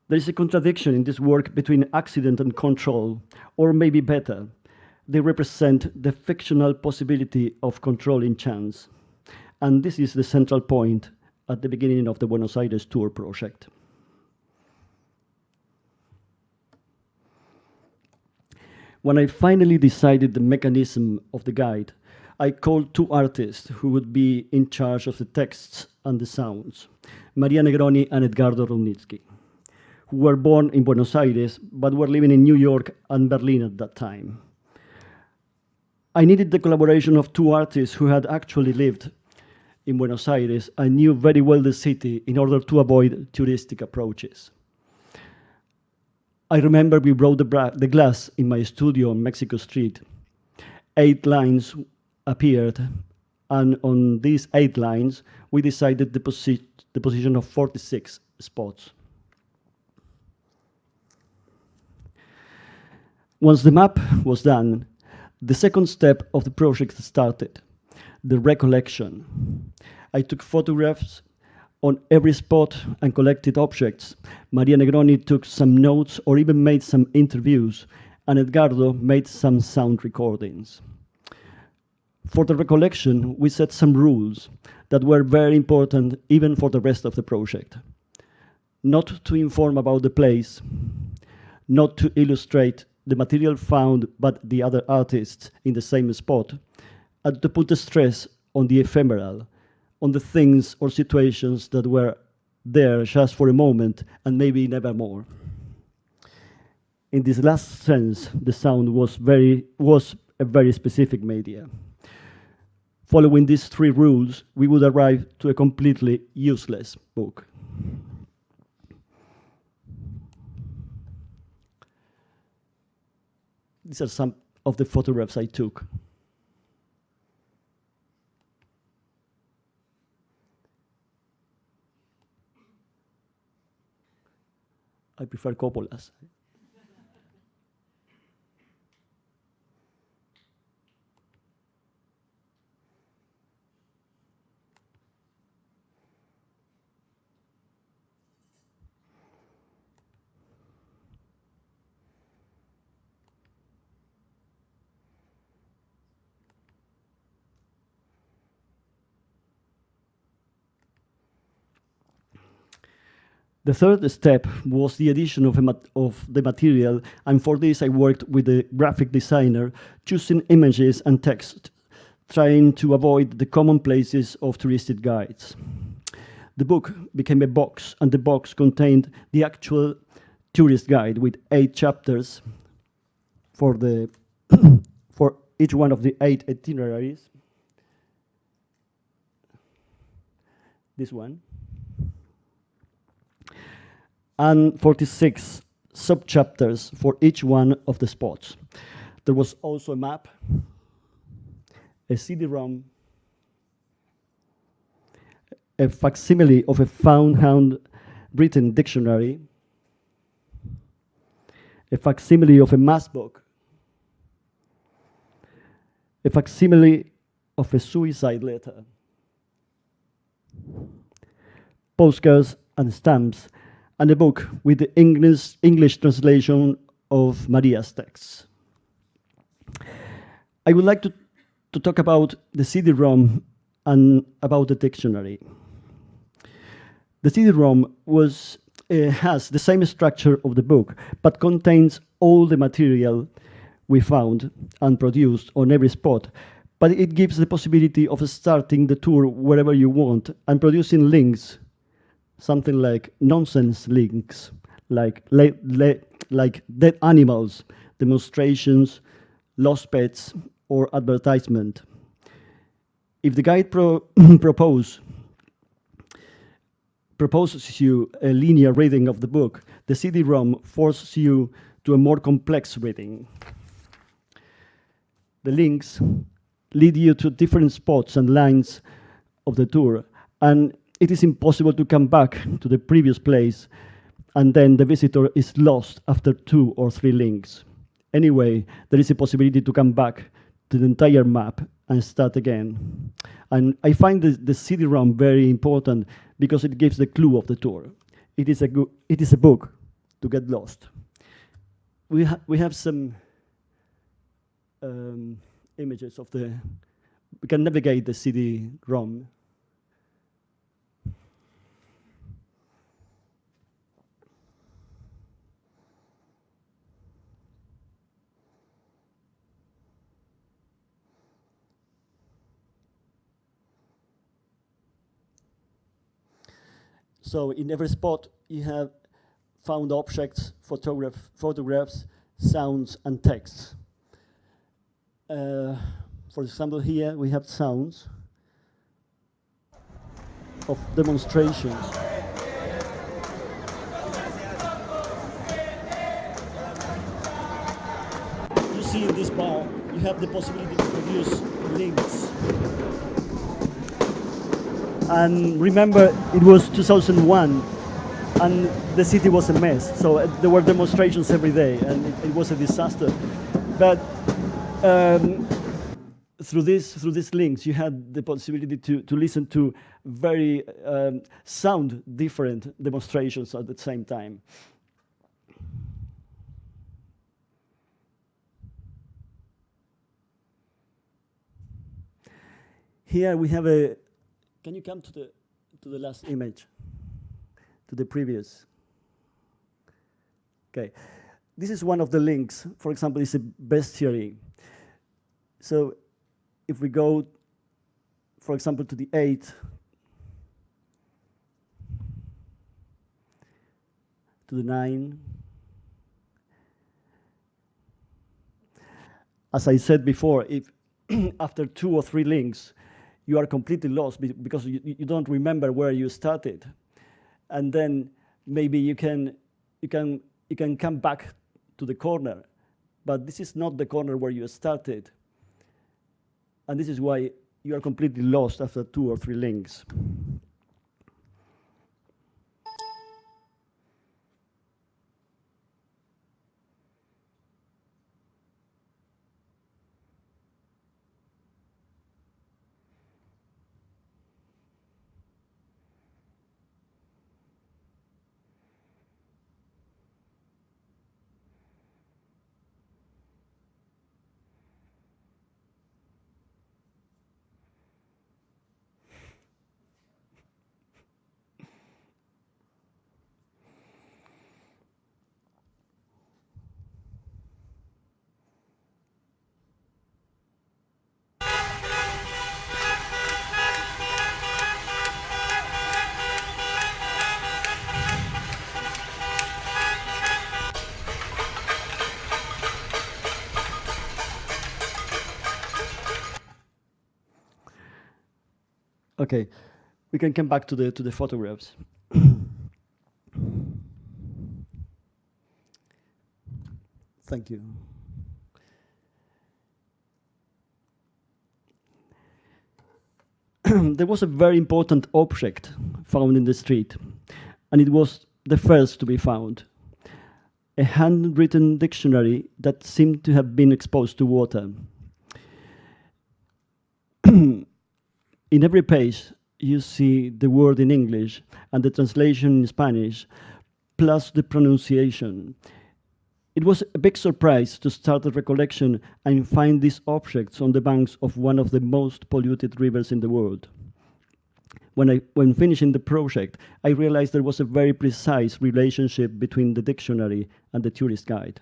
There is a contradiction in this work between accident and control, or maybe better, they represent the fictional possibility of controlling chance. And this is the central point at the beginning of the Buenos Aires tour project. When I finally decided the mechanism of the guide, I called 2 artists who would be in charge of the texts and the sounds, Maria Negroni and Edgardo Rudnitsky, who were born in Buenos Aires, but were living in New York and Berlin at that time. I needed the collaboration of 2 artists who had actually lived in Buenos Aires and knew very well the city in order to avoid touristic approaches. I remember we brought the glass in my studio on Mexico Street. 8 lines appeared, and on these 8 lines, we decided the position of 46 spots. Once the map was done, the second step of the project started, the recollection. I took photographs on every spot and collected objects. Maria Negroni took some notes or even made some interviews, and Edgardo made some sound recordings. for the recollection, we set some rules that were very important even for the rest of the project. Not to inform about the place, not to illustrate the material found by the other artists in the same spot, and to put the stress on the ephemeral, on the things or situations that were there just for a moment and maybe never more. In this last sense, the sound was a very specific media. Following these three rules, we would arrive to a completely useless book. These are some of the photographs I took. I prefer Coppola's. The third step was the addition of the material, and for this I worked with a graphic designer, choosing images and text, trying to avoid the commonplaces of touristic guides. The book became a box, and the box contained the actual tourist guide with 8 chapters for for each one of the 8 itineraries. This one. And 46 sub-chapters for each one of the spots. There was also a map, a CD-ROM, a facsimile of a found handwritten dictionary, a facsimile of a mass book, a facsimile of a suicide letter, postcards and stamps, and a book with the English translation of Maria's texts. I would like to talk about the CD-ROM and about the dictionary. The CD-ROM has the same structure of the book, but contains all the material we found and produced on every spot, but it gives the possibility of starting the tour wherever you want and producing links, something like nonsense links, like dead animals, demonstrations, lost pets, or advertisement. If the guide proposes you a linear reading of the book, the CD-ROM forces you to a more complex reading. The links lead you to different spots and lines of the tour, and it is impossible to come back to the previous place, and then the visitor is lost after 2 or 3 links. Anyway, there is a possibility to come back to the entire map and start again. And I find the CD-ROM very important because it gives the clue of the tour. It is a book to get lost. We have some images of we can navigate the CD-ROM. So in every spot, you have found objects, photographs, sounds, and texts. For example, here we have sounds of demonstrations. You see in this bar, you have the possibility to produce links. And remember, it was 2001, and the city was a mess. So there were demonstrations every day, and it was a disaster. But through these links, you had the possibility to listen to very sound different demonstrations at the same time. here we have a. Can you come to the last image? To the previous. Okay, this is one of the links. For example, it's a bestiary. So, if we go, for example, to the 8, to the 9. As I said before, if after 2 or 3 links, you are completely lost because you don't remember where you started, and then maybe you can come back to the corner, but this is not the corner where you started, and this is why you are completely lost after 2 or 3 links. Okay, we can come back to the photographs. Thank you. There was a very important object found in the street, and it was the first to be found. A handwritten dictionary that seemed to have been exposed to water. In every page, you see the word in English and the translation in Spanish, plus the pronunciation. It was a big surprise to start the recollection and find these objects on the banks of one of the most polluted rivers in the world. When finishing the project, I realized there was a very precise relationship between the dictionary and the tourist guide.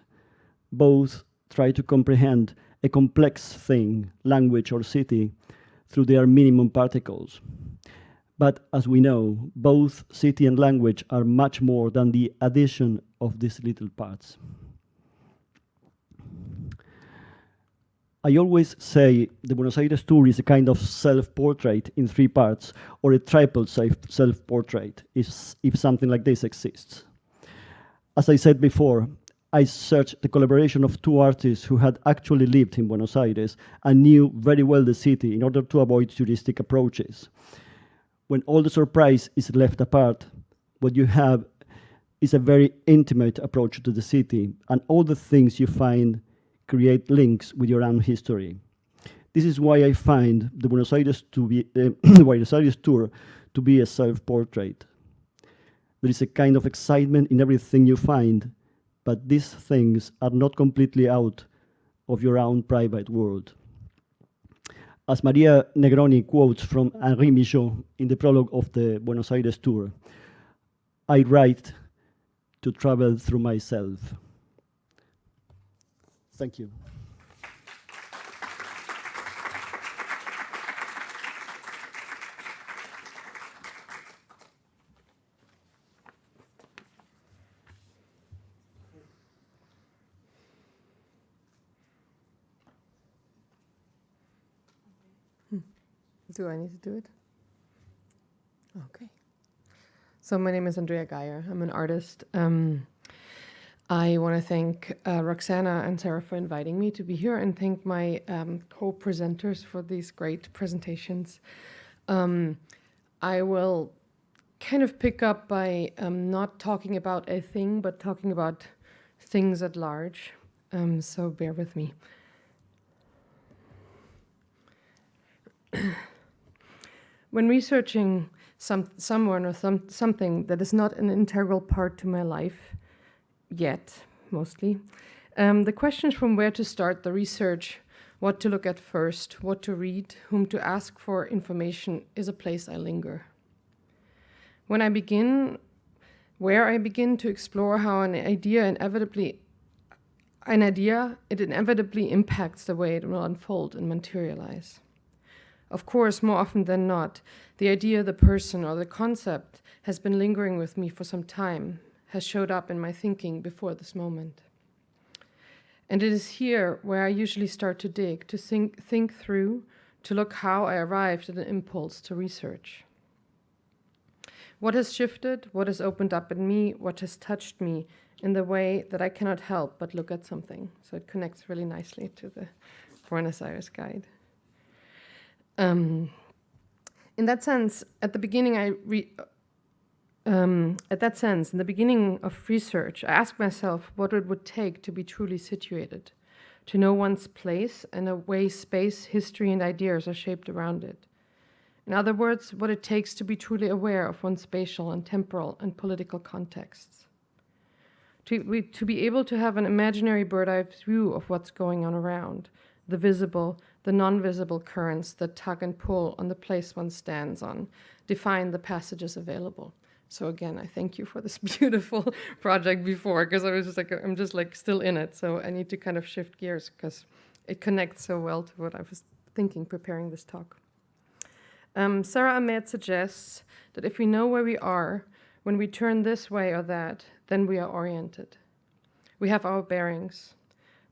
Both try to comprehend a complex thing, language or city, through their minimum particles. But as we know, both city and language are much more than the addition of these little parts. I always say the Buenos Aires tour is a kind of self-portrait in 3 parts, or a triple self-portrait, if something like this exists. As I said before, I searched the collaboration of 2 artists who had actually lived in Buenos Aires and knew very well the city in order to avoid touristic approaches. When all the surprise is left apart, what you have is a very intimate approach to the city, and all the things you find create links with your own history. This is why I find the Buenos Aires tour to be a self-portrait. There is a kind of excitement in everything you find, but these things are not completely out of your own private world. As Maria Negroni quotes from Henri Michaud in the prologue of the Buenos Aires tour, I write to travel through myself. Thank you.
Do I need to do it? Okay. So my name is Andrea Geyer. I'm an artist. I want to thank Roxana and Sarah for inviting me to be here, and thank my co-presenters for these great presentations. I will kind of pick up by not talking about a thing, but talking about things at large. So bear with me. When researching someone or something that is not an integral part to my life yet, mostly, the questions from where to start the research what to look at first, what to read, whom to ask for information is a place I linger. Where I begin to explore how it inevitably impacts the way it will unfold and materialize. Of course, more often than not, the idea, the person, or the concept has been lingering with me for some time, has showed up in my thinking before this moment. And it is here where I usually start to dig, to think through, to look how I arrived at an impulse to research. What has shifted, what has opened up in me, what has touched me in the way that I cannot help but look at something. So it connects really nicely to the Buenos Aires guide. In that sense, in the beginning of research, I asked myself what it would take to be truly situated, to know one's place and the way space, history, and ideas are shaped around it. In other words, what it takes to be truly aware of one's spatial and temporal and political contexts. To be able to have an imaginary bird-eye view of what's going on around, the visible, the non-visible currents that tug and pull on the place one stands on, define the passages available. So again, I thank you for this beautiful project before, because I was just like, I'm just like still in it. So I need to kind of shift gears because it connects so well to what I was thinking preparing this talk. Sarah Ahmed suggests that if we know where we are, when we turn this way or that, then we are oriented. We have our bearings.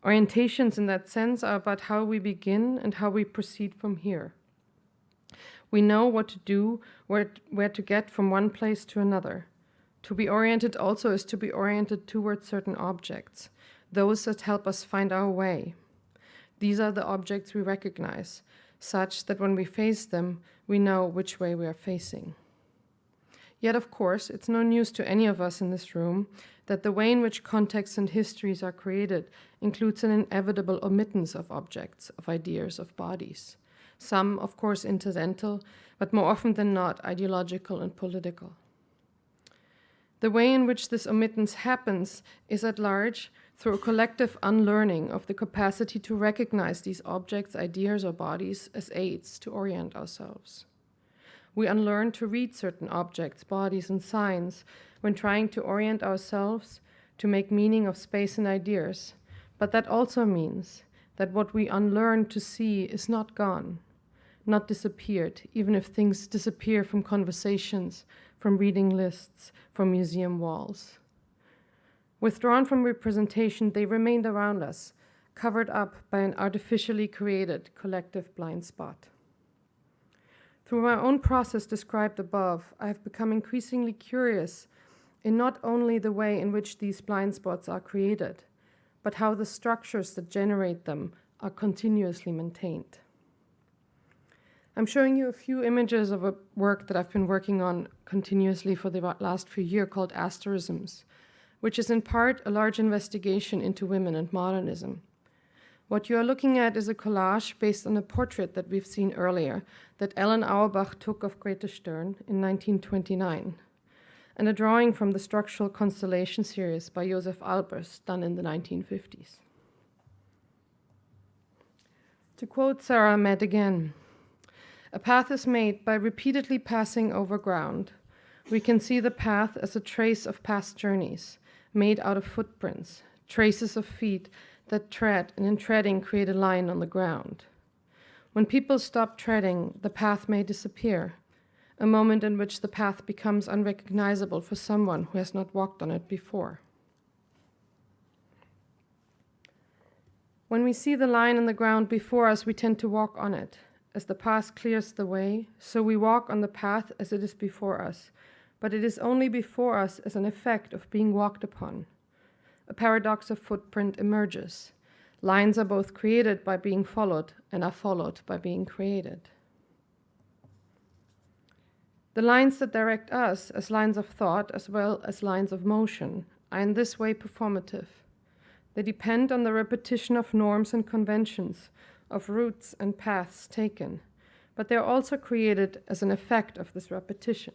Orientations in that sense are about how we begin and how we proceed from here. We know what to do, where to get from one place to another. To be oriented also is to be oriented towards certain objects, those that help us find our way. These are the objects we recognize, such that when we face them, we know which way we are facing. Yet, of course, it's no news to any of us in this room that the way in which contexts and histories are created includes an inevitable omittance of objects, of ideas, of bodies. Some, of course, incidental, but more often than not, ideological and political. The way in which this omittance happens is at large through a collective unlearning of the capacity to recognize these objects, ideas, or bodies as aids to orient ourselves. We unlearn to read certain objects, bodies, and signs when trying to orient ourselves, to make meaning of space and ideas. But that also means that what we unlearn to see is not gone, not disappeared, even if things disappear from conversations, from reading lists, from museum walls. Withdrawn from representation, they remained around us, covered up by an artificially created collective blind spot. Through my own process described above, I have become increasingly curious in not only the way in which these blind spots are created, but how the structures that generate them are continuously maintained. I'm showing you a few images of a work that I've been working on continuously for the last few years called Asterisms, which is in part a large investigation into women and modernism. What you are looking at is a collage based on a portrait that we've seen earlier that Ellen Auerbach took of Grete in 1929, and a drawing from the structural constellation series by Josef Albers done in the 1950s. To quote Sarah Ahmed again, "A path is made by repeatedly passing over ground. We can see the path as a trace of past journeys, made out of footprints, traces of feet that tread, and in treading create a line on the ground. When people stop treading, the path may disappear, a moment in which the path becomes unrecognizable for someone who has not walked on it before. When we see the line on the ground before us, we tend to walk on it. As the path clears the way, so we walk on the path as it is before us, but it is only before us as an effect of being walked upon. A paradox of footprint emerges. Lines are both created by being followed and are followed by being created. The lines that direct us as lines of thought as well as lines of motion are in this way performative. They depend on the repetition of norms and conventions, of routes and paths taken, but they are also created as an effect of this repetition.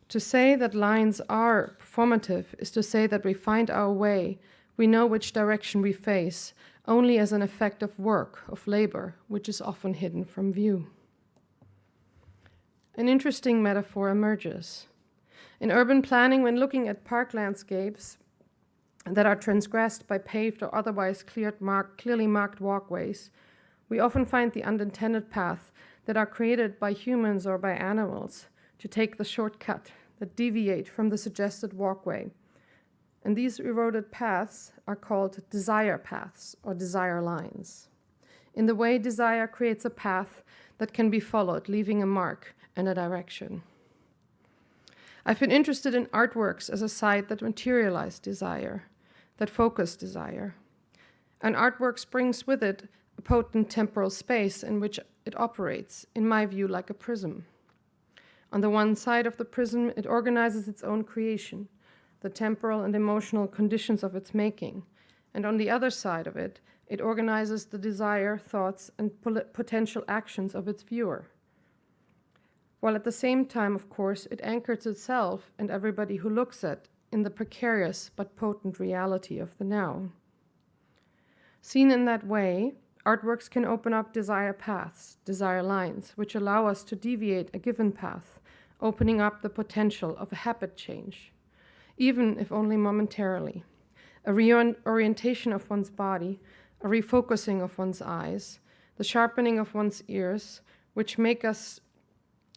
To say that lines are performative is to say that we find our way We know which direction we face only as an effect of work, of labor, which is often hidden from view. An interesting metaphor emerges. In urban planning, when looking at park landscapes that are transgressed by paved or otherwise clearly marked walkways, we often find the unintended paths that are created by humans or by animals to take the shortcut that deviate from the suggested walkway. And these eroded paths are called desire paths or desire lines. In the way, desire creates a path that can be followed, leaving a mark and a direction. I've been interested in artworks as a site that materialize desire, that focus desire. And artworks brings with it a potent temporal space in which it operates, in my view, like a prism. On the one side of the prism, it organizes its own creation, the temporal and emotional conditions of its making. And on the other side of it, it organizes the desire, thoughts, and potential actions of its viewer. While at the same time, of course, it anchors itself and everybody who looks at in the precarious but potent reality of the now. Seen in that way, artworks can open up desire paths, desire lines, which allow us to deviate a given path, opening up the potential of a habit change, even if only momentarily, a reorientation of one's body, a refocusing of one's eyes, the sharpening of one's ears, which make us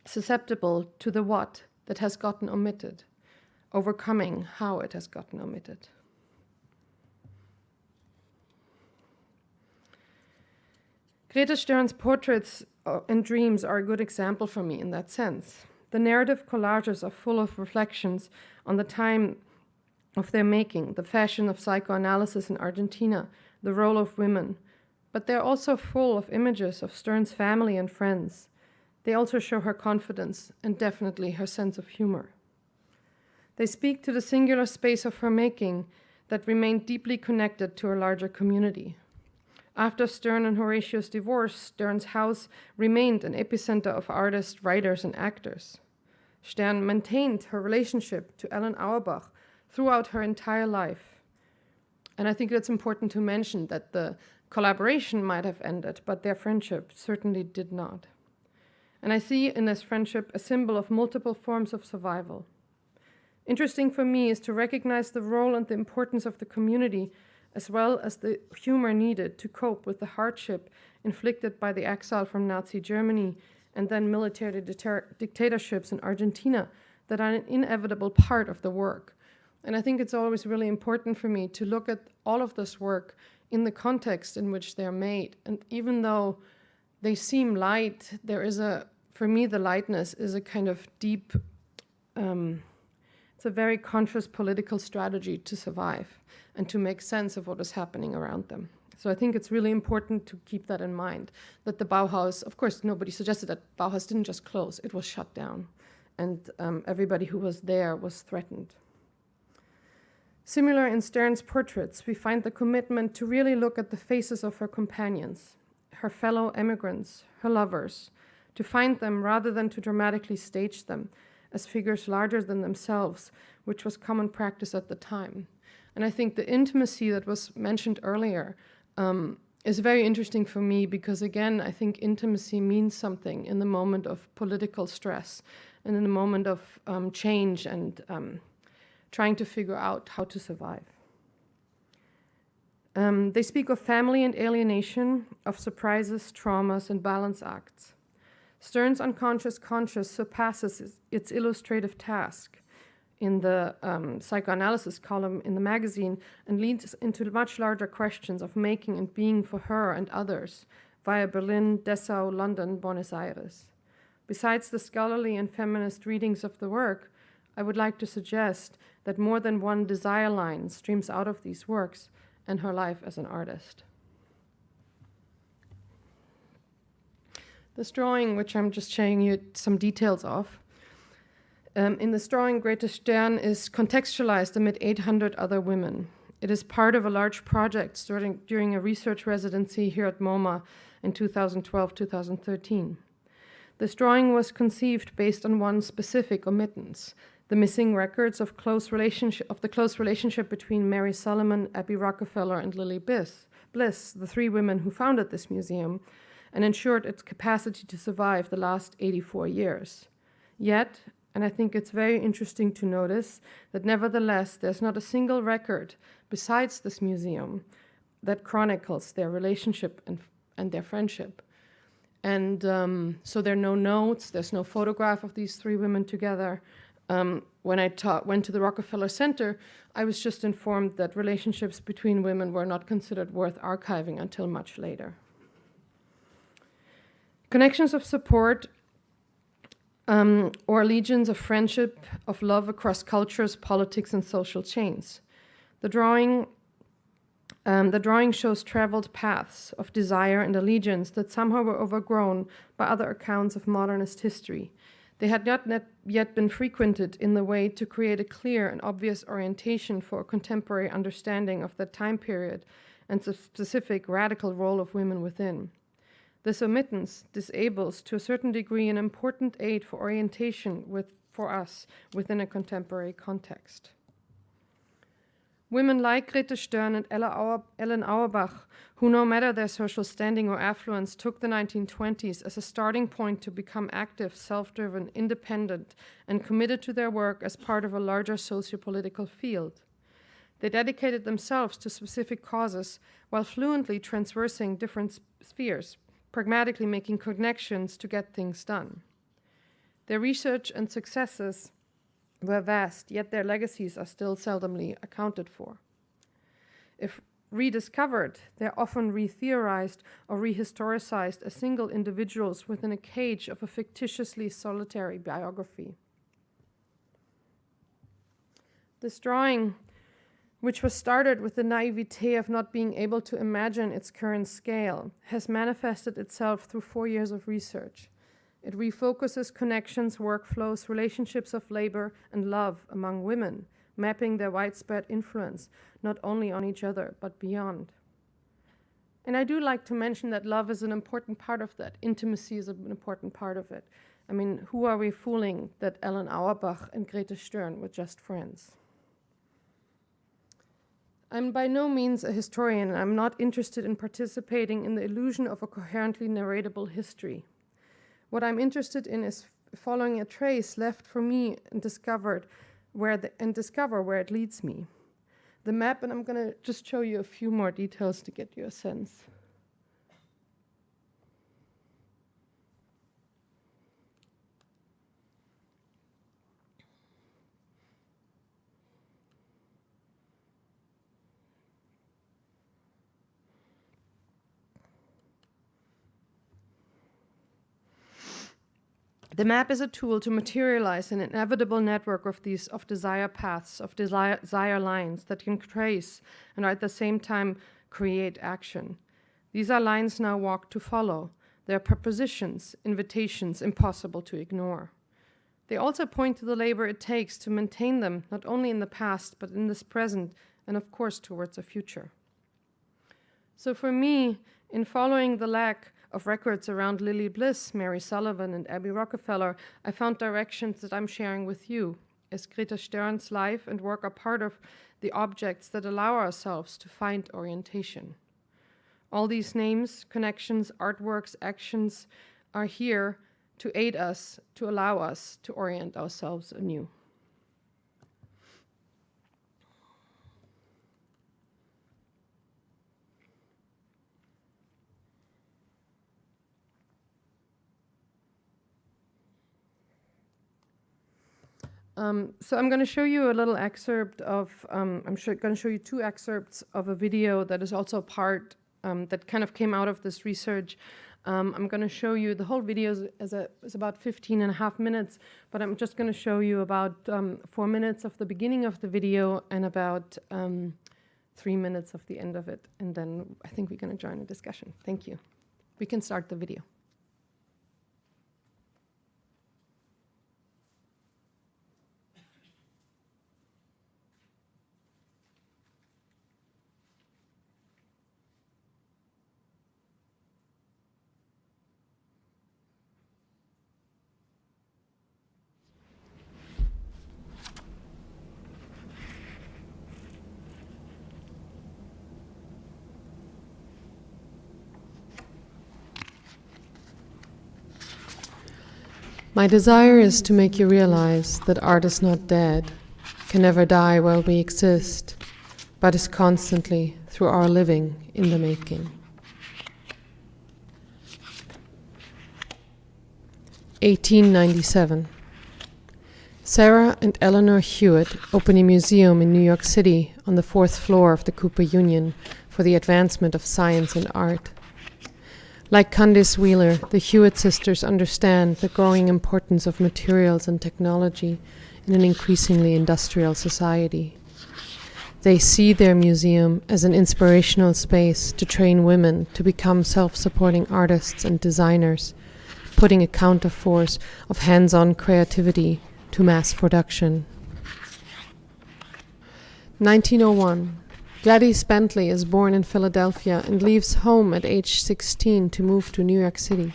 susceptible to the what that has gotten omitted, overcoming how it has gotten omitted. Grete Stern's portraits and dreams are a good example for me in that sense. The narrative collages are full of reflections on the time of their making, the fashion of psychoanalysis in Argentina, the role of women, but they're also full of images of Stern's family and friends. They also show her confidence and definitely her sense of humor. They speak to the singular space of her making that remained deeply connected to her larger community. After Stern and Horatio's divorce, Stern's house remained an epicenter of artists, writers, and actors. Stern maintained her relationship to Ellen Auerbach throughout her entire life. And I think it's important to mention that the collaboration might have ended, but their friendship certainly did not. And I see in this friendship a symbol of multiple forms of survival. Interesting for me is to recognize the role and the importance of the community, as well as the humor needed to cope with the hardship inflicted by the exile from Nazi Germany and then military dictatorships in Argentina that are an inevitable part of the work. And I think it's always really important for me to look at all of this work in the context in which they're made. And even though they seem light, for me, the lightness is a kind of deep, it's a very conscious political strategy to survive and to make sense of what is happening around them. So I think it's really important to keep that in mind, that the Bauhaus, of course, nobody suggested that Bauhaus didn't just close, it was shut down. And everybody who was there was threatened. Similar in Stern's portraits, we find the commitment to really look at the faces of her companions, her fellow emigrants, her lovers, to find them rather than to dramatically stage them as figures larger than themselves, which was common practice at the time. And I think the intimacy that was mentioned earlier is very interesting for me because, again, I think intimacy means something in the moment of political stress and in the moment of change and trying to figure out how to survive. They speak of family and alienation, of surprises, traumas, and balance acts. Stern's unconscious conscious surpasses its illustrative task in the psychoanalysis column in the magazine and leads into much larger questions of making and being for her and others via Berlin, Dessau, London, Buenos Aires. Besides the scholarly and feminist readings of the work, I would like to suggest that more than one desire line streams out of these works and her life as an artist. This drawing, which I'm just showing you some details of, in this drawing, Grete Stern is contextualized amid 800 other women. It is part of a large project starting during a research residency here at MoMA in 2012-2013. This drawing was conceived based on one specific omittance, the missing records of the close relationship between Mary Solomon, Abby Rockefeller, and Lily Bliss, the three women who founded this museum, and ensured its capacity to survive the last 84 years. Yet, and I think it's very interesting to notice that nevertheless, there's not a single record besides this museum that chronicles their relationship and their friendship. And so there are no notes, there's no photograph of these three women together. When I went to the Rockefeller Center, I was just informed that relationships between women were not considered worth archiving until much later. Connections of support or legions of friendship, of love across cultures, politics, and social chains. The drawing shows traveled paths of desire and allegiance that somehow were overgrown by other accounts of modernist history. They had not yet been frequented in the way to create a clear and obvious orientation for a contemporary understanding of that time period and the specific radical role of women within. This omittance disables, to a certain degree, an important aid for orientation for us within a contemporary context. Women like Grete Stern and Ellen Auerbach, who no matter their social standing or affluence, took the 1920s as a starting point to become active, self-driven, independent, and committed to their work as part of a larger socio-political field. They dedicated themselves to specific causes while fluently traversing different spheres, pragmatically making connections to get things done. Their research and successes were vast, yet their legacies are still seldomly accounted for. If rediscovered, they're often re-theorized or rehistoricized as single individuals within a cage of a fictitiously solitary biography. This drawing, which was started with the naivete of not being able to imagine its current scale, has manifested itself through 4 years of research. It refocuses connections, workflows, relationships of labor and love among women, mapping their widespread influence, not only on each other, but beyond. And I do like to mention that love is an important part of that. Intimacy is an important part of it. I mean, who are we fooling that Ellen Auerbach and Grete Stern were just friends? I'm by no means a historian, and I'm not interested in participating in the illusion of a coherently narratable history. What I'm interested in is following a trace left for me and discover where it leads me. The map, and I'm going to just show you a few more details to get you a sense. The map is a tool to materialize an inevitable network of desire paths, of desire lines that can trace and at the same time create action. These are lines now walked to follow. They are propositions, invitations, impossible to ignore. They also point to the labor it takes to maintain them, not only in the past, but in this present, and of course towards a future. So for me, in following the lack of records around Lily Bliss, Mary Sullivan, and Abby Rockefeller, I found directions that I'm sharing with you, as Grete Stern's life and work are part of the objects that allow ourselves to find orientation. All these names, connections, artworks, actions are here to aid us, to allow us to orient ourselves anew. So I'm going to show you a little excerpt of, going to show you two excerpts of a video that is also part, that kind of came out of this research. I'm going to show you, the whole video is about 15.5 minutes, but I'm just going to show you about 4 minutes of the beginning of the video and about 3 minutes of the end of it. And then I think we're going to join a discussion. Thank you. We can start the video. My desire is to make you realize that art is not dead, can never die while we exist, but is constantly, through our living, in the making. 1897. Sarah and Eleanor Hewitt open a museum in New York City on the 4th floor of the Cooper Union for the advancement of science and art. Like Candice Wheeler, the Hewitt sisters understand the growing importance of materials and technology in an increasingly industrial society. They see their museum as an inspirational space to train women to become self-supporting artists and designers, putting a counterforce of hands-on creativity to mass production. 1901. Gladys Bentley is born in Philadelphia and leaves home at age 16 to move to New York City.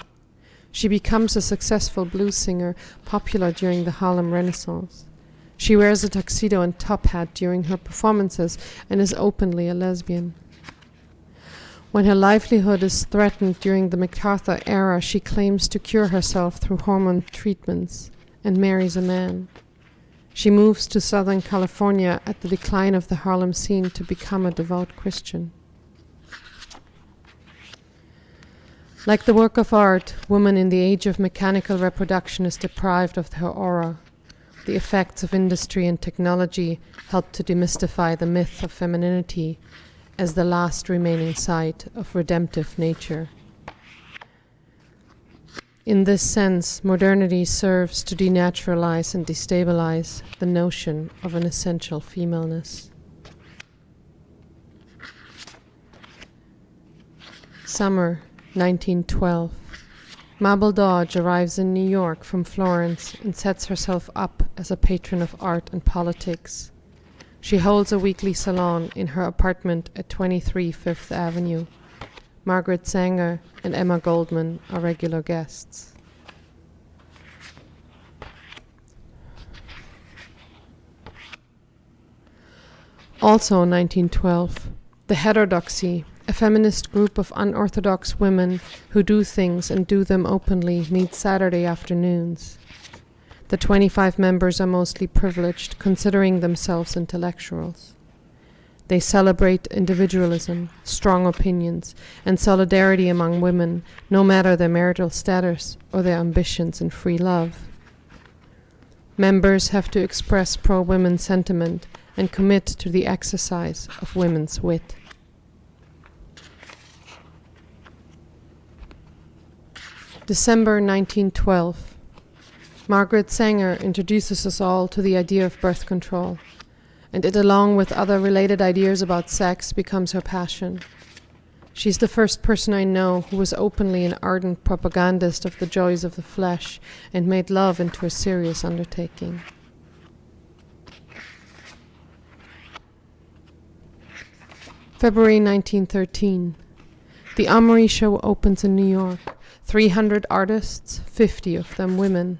She becomes a successful blues singer, popular during the Harlem Renaissance. She wears a tuxedo and top hat during her performances and is openly a lesbian. When her livelihood is threatened during the MacArthur era, she claims to cure herself through hormone treatments and marries a man. She moves to Southern California at the decline of the Harlem scene to become a devout Christian. Like the work of art, woman in the age of mechanical reproduction is deprived of her aura. The effects of industry and technology help to demystify the myth of femininity as the last remaining site of redemptive nature. In this sense, modernity serves to denaturalize and destabilize the notion of an essential femaleness. Summer, 1912. Mabel Dodge arrives in New York from Florence and sets herself up as a patron of art and politics. She holds a weekly salon in her apartment at 23 Fifth Avenue. Margaret Sanger and Emma Goldman are regular guests. Also 1912, The Heterodoxy, a feminist group of unorthodox women who do things and do them openly, meets Saturday afternoons. The 25 members are mostly privileged, considering themselves intellectuals. They celebrate individualism, strong opinions, and solidarity among women, no matter their marital status or their ambitions in free love. Members have to express pro-women sentiment and commit to the exercise of women's wit. December 1912. Margaret Sanger introduces us all to the idea of birth control, and it, along with other related ideas about sex, becomes her passion. She's the first person I know who was openly an ardent propagandist of the joys of the flesh and made love into a serious undertaking. February 1913. The Armory Show opens in New York. 300 artists, 50 of them women.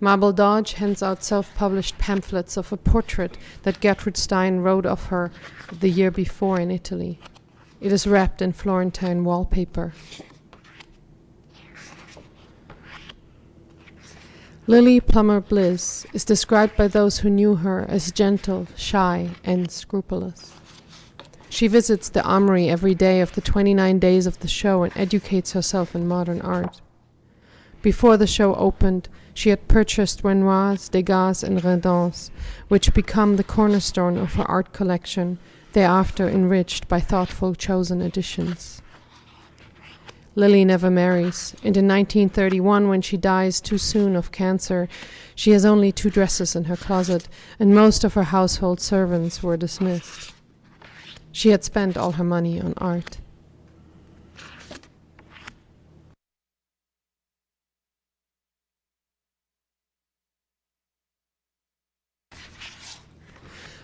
Mabel Dodge hands out self-published pamphlets of a portrait that Gertrude Stein wrote of her the year before in Italy. It is wrapped in Florentine wallpaper. Lily Plummer Bliss is described by those who knew her as gentle, shy, and scrupulous. She visits the Armory every day of the 29 days of the show and educates herself in modern art. Before the show opened, she had purchased Renoirs, Degas, and Redons, which become the cornerstone of her art collection, thereafter enriched by thoughtful chosen editions. Lily never marries, and in 1931, when she dies too soon of cancer, she has only 2 dresses in her closet, and most of her household servants were dismissed. She had spent all her money on art.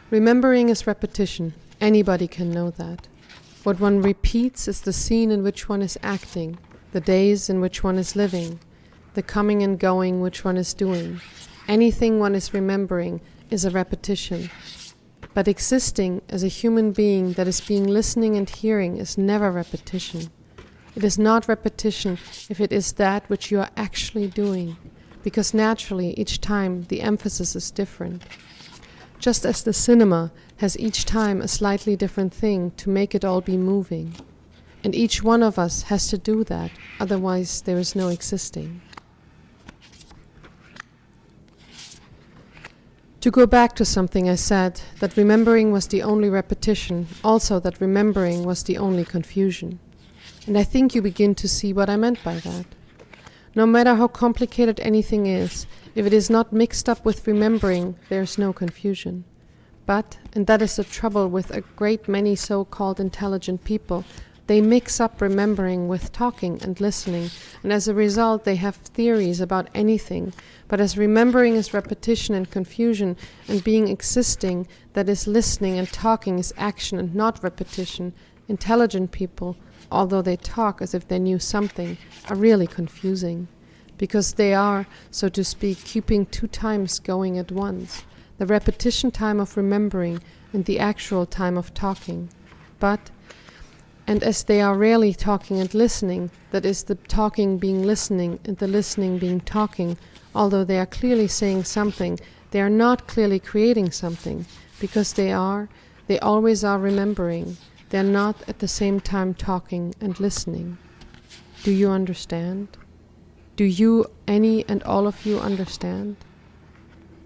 Remembering is repetition. Anybody can know that. What one repeats is the scene in which one is acting, the days in which one is living, the coming and going which one is doing. Anything one is remembering is a repetition. But existing as a human being that is being listening and hearing is never repetition. It is not repetition if it is that which you are actually doing, because naturally each time the emphasis is different. Just as the cinema has each time a slightly different thing to make it all be moving. And each one of us has to do that, otherwise there is no existing. To go back to something I said, that remembering was the only repetition, also that remembering was the only confusion. And I think you begin to see what I meant by that. No matter how complicated anything is, if it is not mixed up with remembering, there is no confusion. But, and that is the trouble with a great many so-called intelligent people, they mix up remembering with talking and listening, and as a result they have theories about anything. But as remembering is repetition and confusion, and being existing, that is listening and talking is action and not repetition, intelligent people, although they talk as if they knew something, are really confusing. Because they are, so to speak, keeping two times going at once, the repetition time of remembering and the actual time of talking. And as they are rarely talking and listening, that is the talking being listening and the listening being talking, although they are clearly saying something, they are not clearly creating something, because they always are remembering. They are not at the same time talking and listening. Do you understand? Do you, any and all of you, understand?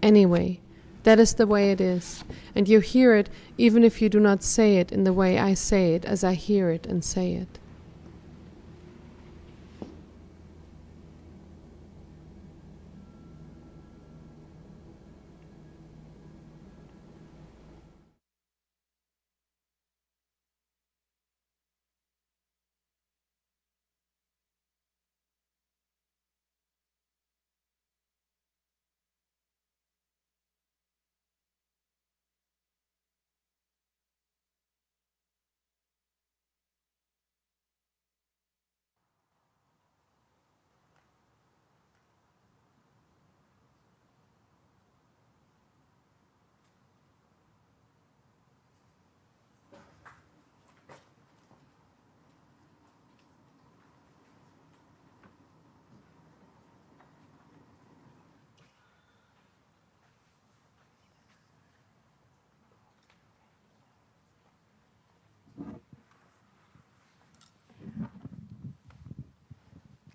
Anyway, that is the way it is, and you hear it even if you do not say it in the way I say it as I hear it and say it.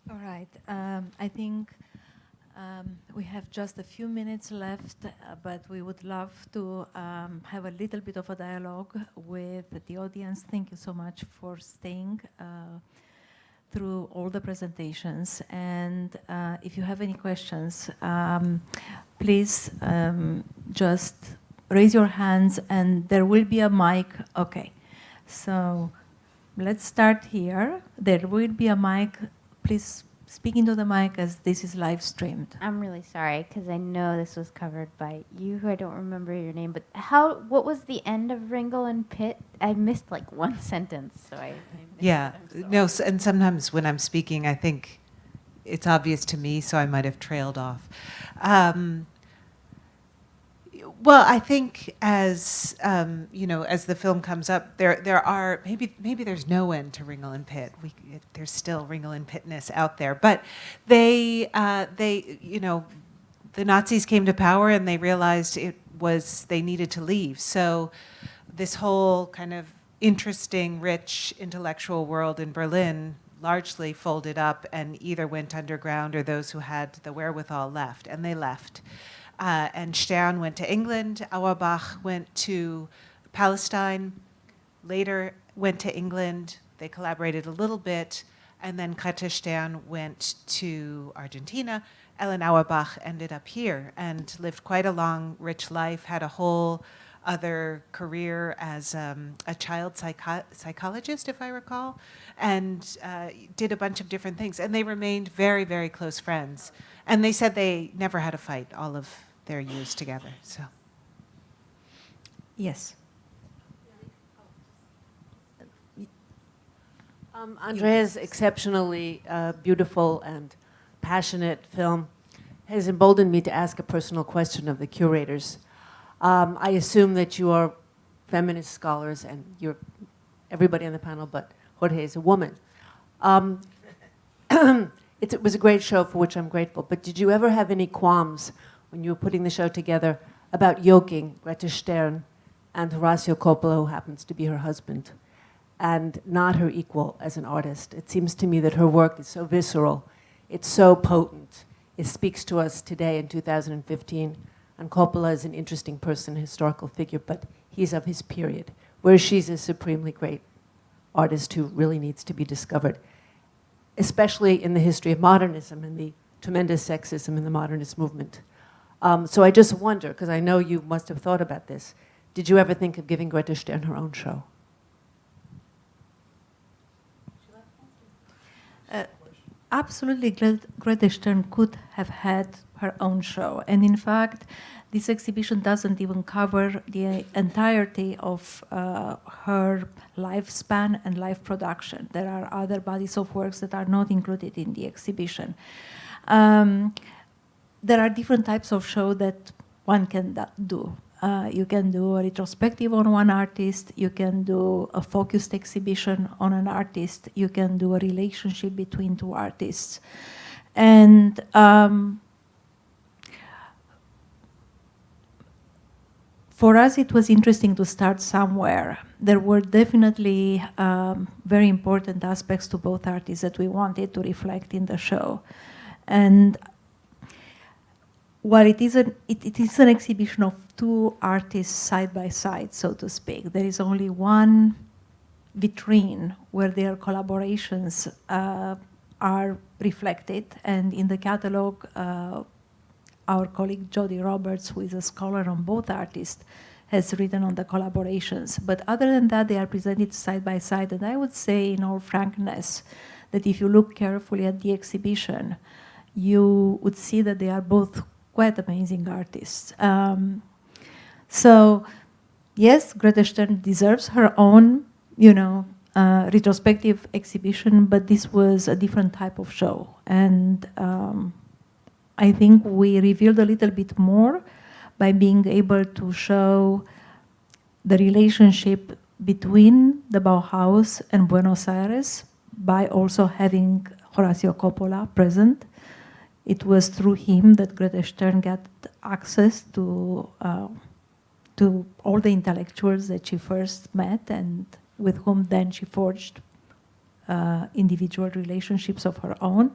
All right. I think we have just a few minutes left, but we would love to have a little bit of a dialogue with the audience. Thank you so much for staying through all the presentations. And if you have any questions, please just raise your hands and there will be a mic. Okay. So let's start here. There will be a mic. Please speak into the mic as this is live streamed.
I'm really sorry because I know this was covered by you, who I don't remember your name. But what was the end of Ringle and Pitt? I missed like one sentence, so I
Yeah, no, and sometimes when I'm speaking, I think it's obvious to me, so I might have trailed off. Well, I think as as the film comes up, there are maybe there's no end to Ringle and Pitt. There's still Ringle and Pittness out there, but the Nazis came to power and they realized they needed to leave. So this whole kind of interesting, rich intellectual world in Berlin largely folded up and either went underground or those who had the wherewithal left, and they left. And Stern went to England, Auerbach went to Palestine, later went to England, they collaborated a little bit, and then Grete Stern went to Argentina. Ellen Auerbach ended up here and lived quite a long, rich life, had a whole other career as a child psychologist, if I recall, and did a bunch of different things. And they remained very, very close friends. And they said they never had a fight all of their years together. So,
yes.
Andrea's exceptionally beautiful and passionate film has emboldened me to ask a personal question of the curators. I assume that you are feminist scholars and you're everybody on the panel, but Jorge is a woman. it was a great show for which I'm grateful, but did you ever have any qualms when you were putting the show together about yoking Grete Stern and Horacio Coppola, who happens to be her husband, and not her equal as an artist? It seems to me that her work is so visceral, it's so potent, it speaks to us today in 2015, and Coppola is an interesting person, a historical figure, but he's of his period, whereas she's a supremely great artist who really needs to be discovered, especially in the history of modernism and the tremendous sexism in the modernist movement. So I just wonder, because I know you must have thought about this, did you ever think of giving Grete Stern her own show?
Absolutely, Grete Stern could have had her own show. And in fact, this exhibition doesn't even cover the entirety of her lifespan and life production. There are other bodies of works that are not included in the exhibition. There are different types of show that one can do. You can do a retrospective on one artist, you can do a focused exhibition on an artist, you can do a relationship between two artists. And for us, it was interesting to start somewhere. There were definitely very important aspects to both artists that we wanted to reflect in the show. And while it is an exhibition of two artists side by side, so to speak, there is only one vitrine where their collaborations are reflected. And in the catalog, our colleague Jody Roberts, who is a scholar on both artists, has written on the collaborations. But other than that, they are presented side by side. And I would say, in all frankness, that if you look carefully at the exhibition, you would see that they are both quite amazing artists. So, yes, Grete Stern deserves her own, retrospective exhibition, but this was a different type of show. And I think we revealed a little bit more by being able to show the relationship between the Bauhaus and Buenos Aires by also having Horacio Coppola present. It was through him that Grete Stern got access to all the intellectuals that she first met and with whom then she forged individual relationships of her own.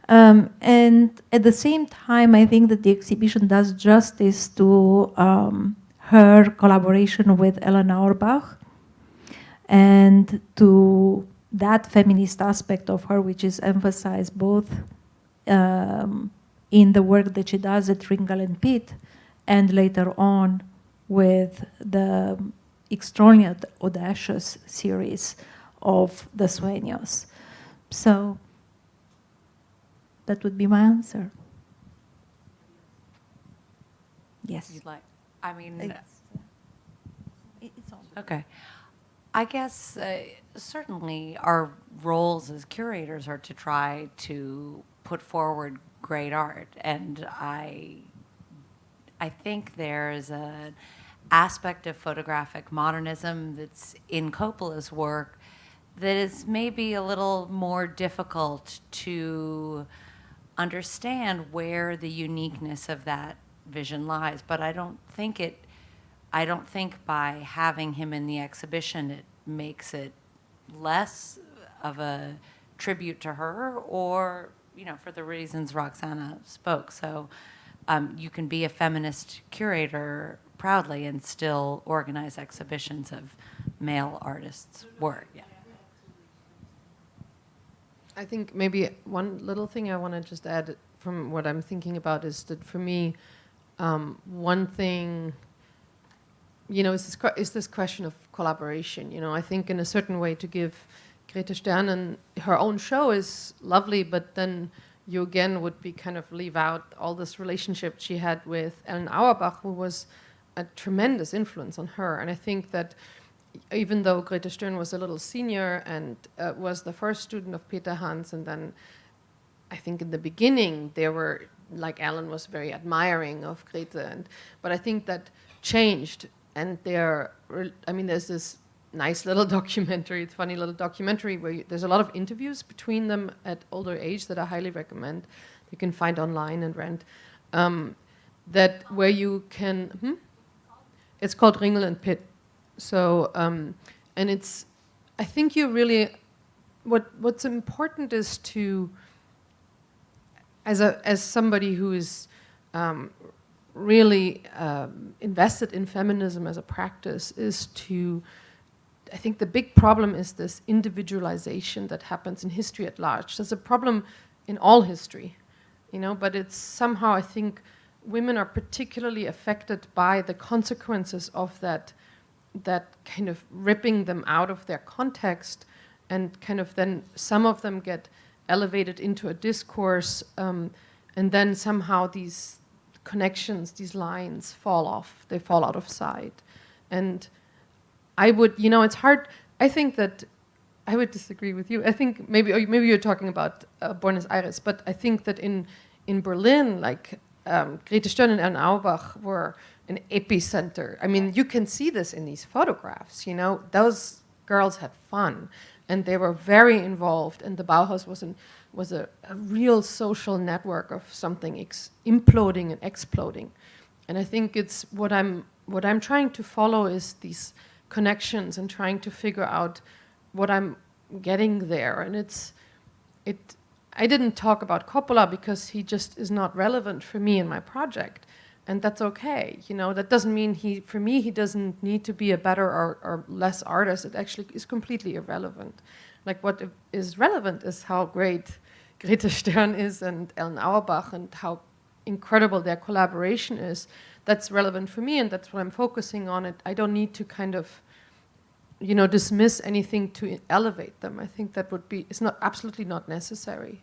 And at the same time, I think that the exhibition does justice to her collaboration with Ellen Auerbach and to that feminist aspect of her, which is emphasized both in the work that she does at Ringel and Pitt and later on with the extremely audacious series of the Sueños. So that would be my answer. Yes.
You'd like, I mean,
It's on.
okay. I guess certainly our roles as curators are to try to put forward great art, and I think there's an aspect of photographic modernism that's in Coppola's work that is maybe a little more difficult to understand where the uniqueness of that vision lies. But I don't think by having him in the exhibition it makes it less of a tribute to her, or for the reasons Roxana spoke. So you can be a feminist curator proudly and still organize exhibitions of male artists' work. Yeah.
I think maybe one little thing I want to just add from what I'm thinking about is that for me, one thing, is this question of collaboration. I think in a certain way to give Grete Stern and her own show is lovely, but then you again would be kind of leave out all this relationship she had with Ellen Auerbach, who was a tremendous influence on her. And I think that even though Grete Stern was a little senior and was the first student of Peter Hans, and then I think in the beginning they were, like Ellen was very admiring of Grete, but I think that changed, and there's this nice little documentary, it's funny little documentary where there's a lot of interviews between them at older age that I highly recommend. You can find online and rent. That where you can, it's called Ringel and Pitt. So, and it's, I think you really, what's important is to, as somebody who is really invested in feminism as a practice, is to, I think the big problem is this individualization that happens in history at large. There's a problem in all history, you know, but it's somehow, I think, women are particularly affected by the consequences of that kind of ripping them out of their context, and kind of then some of them get elevated into a discourse, and then somehow these connections, these lines fall off, they fall out of sight. And I would, you know, it's hard, I think that, I would disagree with you. I think maybe you're talking about Buenos Aires, but I think that in Berlin, like Grete and Auerbach were an epicenter. I mean, you can see this in these photographs, you know, those girls had fun and they were very involved, and the Bauhaus was a real social network of something imploding and exploding. And I think it's what I'm trying to follow is these connections and trying to figure out what I'm getting there. And I didn't talk about Coppola because he just is not relevant for me in my project. And that's okay, you know, that doesn't mean for me, he doesn't need to be a better or less artist. It actually is completely irrelevant. Like what is relevant is how great Grete Stern is and Ellen Auerbach and how incredible their collaboration is. That's relevant for me and that's what I'm focusing on. I don't need to kind of, you know, dismiss anything to elevate them. I think that it's not absolutely not necessary.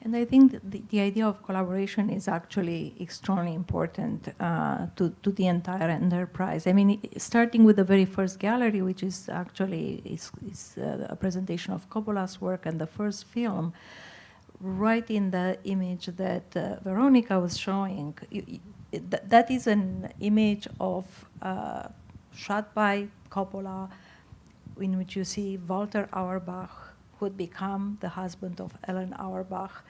And I think the idea of collaboration is actually extremely important to the entire enterprise. I mean, starting with the very first gallery, which is actually a presentation of Coppola's work and the first film, right in the image that Veronica was showing, that is an image of shot by Coppola, in which you see Walter Auerbach, who would become the husband of Ellen Auerbach,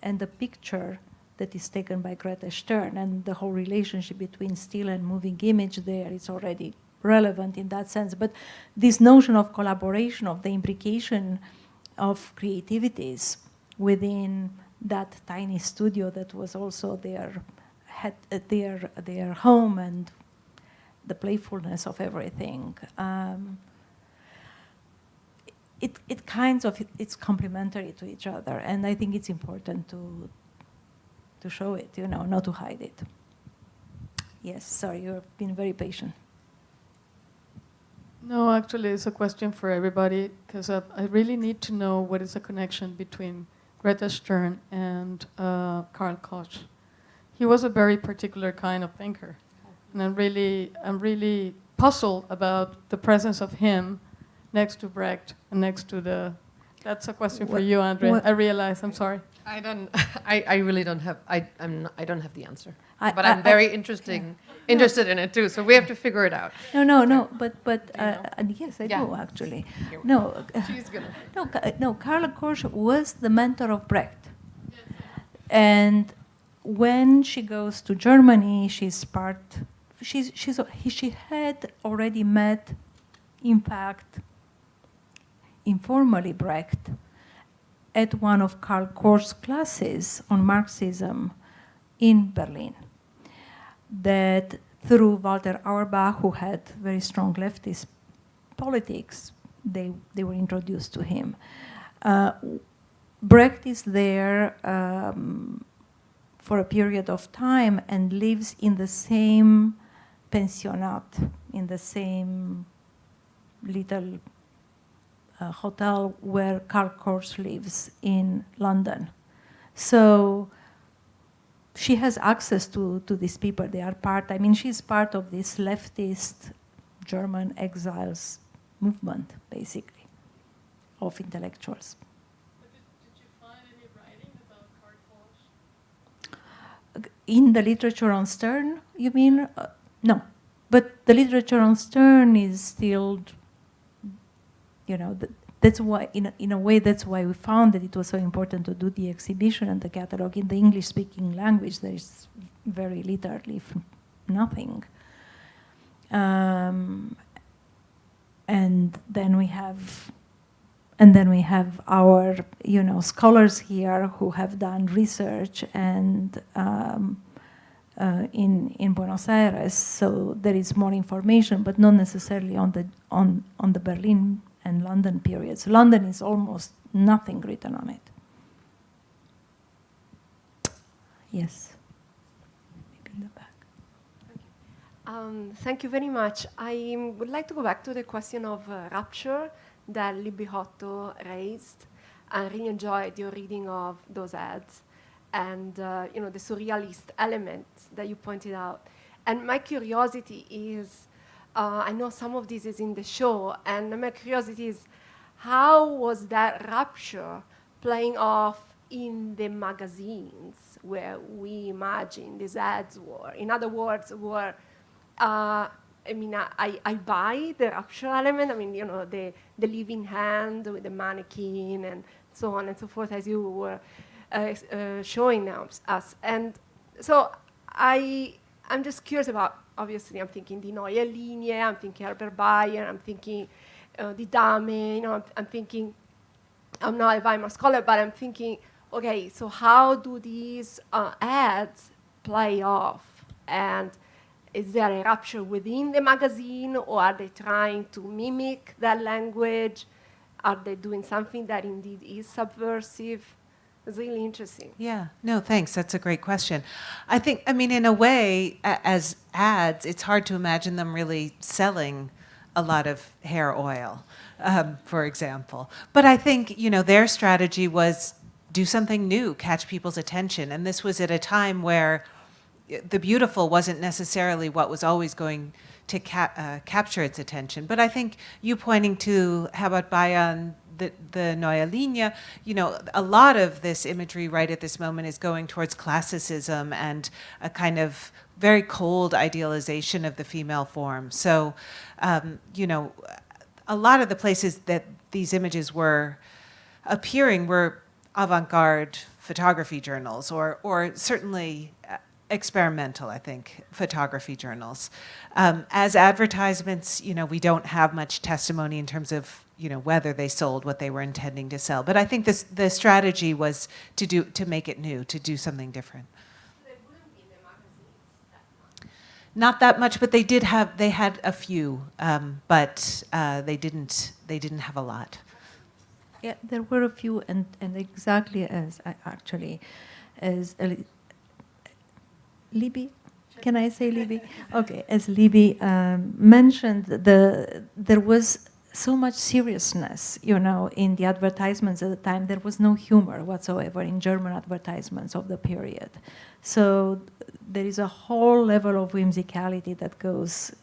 and the picture that is taken by Grete Stern, and the whole relationship between still and moving image there is already relevant in that sense. But this notion of collaboration, of the implication of creativities within that tiny studio that was also their home, and the playfulness of everything. It's complementary to each other, and I think it's important to show it, you know, not to hide it. Yes, sorry, you've been very patient.
No, actually, it's a question for everybody, because I really need to know what is the connection between Grete Stern and Karl Koch. He was a very particular kind of thinker, and I'm really puzzled about the presence of him next to Brecht and next to the. That's a question for you, Andrea. I realize. I'm sorry.
I really don't have. I don't have the answer. But I'm very interested in it too. So we have to figure it out.
No. But yes, I do actually. No.
She's gonna.
No. Karl Koch was the mentor of Brecht, and when she goes to Germany, she had already met, in fact, informally Brecht at one of Karl Koch's classes on Marxism in Berlin. That through Walter Auerbach, who had very strong leftist politics, they were introduced to him. Brecht is there for a period of time and lives in the same pensionnat, in the same little hotel where Karl Koch lives in London. So she has access to these people. They are she's part of this leftist German exiles movement, basically, of intellectuals.
But did you find any writing about Karl Koch?
In the literature on Stern, you mean? No. But the literature on Stern is still that's why, in a way, that's why we found that it was so important to do the exhibition and the catalog in the English-speaking language. There is very little, if nothing. And then we have our, scholars here who have done research and in Buenos Aires. So there is more information, but not necessarily on the Berlin and London periods. London is almost nothing written on it. Yes. Maybe in the back.
Thank you very much. I would like to go back to the question of rupture that Libby Otto raised. I really enjoyed your reading of those ads and the surrealist element that you pointed out. And my curiosity is, I know some of this is in the show, and my curiosity is, how was that rupture playing off in the magazines where we imagine these ads were? In other words, I buy the rupture element. The living hand with the mannequin and so on and so forth, as you were showing us. And so I'm just curious about, obviously, I'm thinking Die Neue Linie, I'm thinking Herbert Bayer, I'm thinking Die Dame, I'm thinking, I'm not a Weimar scholar, but I'm thinking, okay, so how do these ads play off? And is there a rupture within the magazine, or are they trying to mimic that language? Are they doing something that indeed is subversive? It's really interesting.
Yeah, no, thanks. That's a great question. I think, in a way, as ads, it's hard to imagine them really selling a lot of hair oil, for example. But I think, their strategy was do something new, catch people's attention. And this was at a time where the beautiful wasn't necessarily what was always going to capture its attention. But I think you pointing to Herbert Bayer, the Neue Linie, a lot of this imagery right at this moment is going towards classicism and a kind of very cold idealization of the female form. So, a lot of the places that these images were appearing were avant-garde photography journals, or certainly experimental, I think, photography journals. As advertisements, we don't have much testimony in terms of, whether they sold what they were intending to sell. But I think the strategy was to make it new, to do something different.
They wouldn't be in the magazines that much.
Not that much, but they had a few, but they didn't have a lot.
Yeah, there were a few, and exactly as Libby, can I say Libby? Okay, as Libby mentioned, there was so much seriousness, in the advertisements at the time. There was no humor whatsoever in German advertisements of the period. So there is a whole level of whimsicality that goes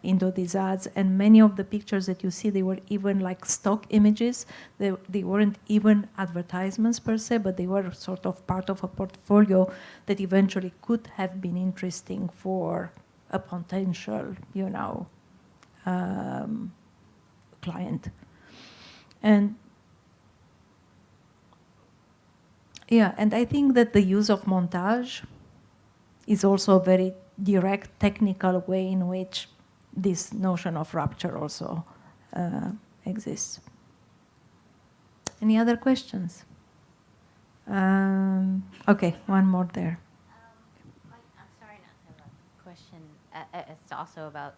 into these ads, and many of the pictures that you see, they were even like stock images. They weren't even advertisements per se, but they were sort of part of a portfolio that eventually could have been interesting for a potential, client. And and I think that the use of montage is also a very direct, technical way in which this notion of rupture also exists. Any other questions? Okay, one more there.
I'm sorry not to have a question. It's also about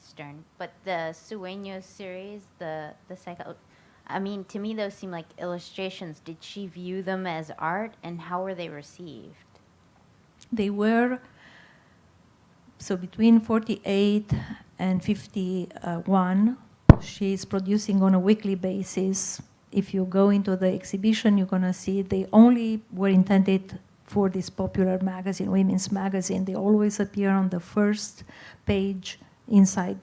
Stern, but the Sueños series, the cycle. To me, those seem like illustrations. Did she view them as art, and how were they received?
They were, so between 48 and 51, she's producing on a weekly basis. If you go into the exhibition, you're going to see they only were intended for this popular magazine, women's magazine. They always appear on the first page, inside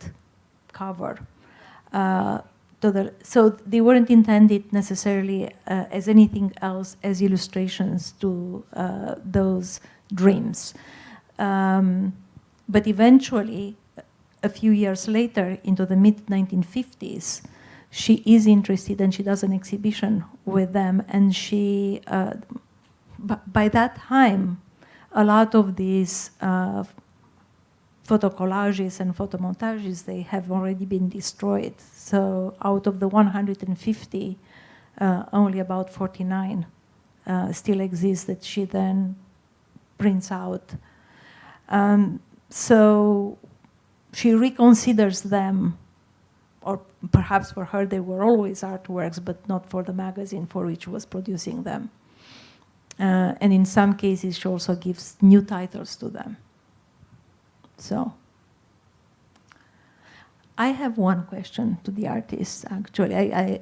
cover. So they weren't intended necessarily as anything else as illustrations to those dreams. But eventually, a few years later, into the mid-1950s, she is interested and she does an exhibition with them. And she, by that time, a lot of these photo collages and photo montages, they have already been destroyed. So out of the 150, only about 49 still exist that she then prints out. So she reconsiders them, or perhaps for her they were always artworks, but not for the magazine for which she was producing them. And in some cases, she also gives new titles to them. So I have one question to the artists, actually.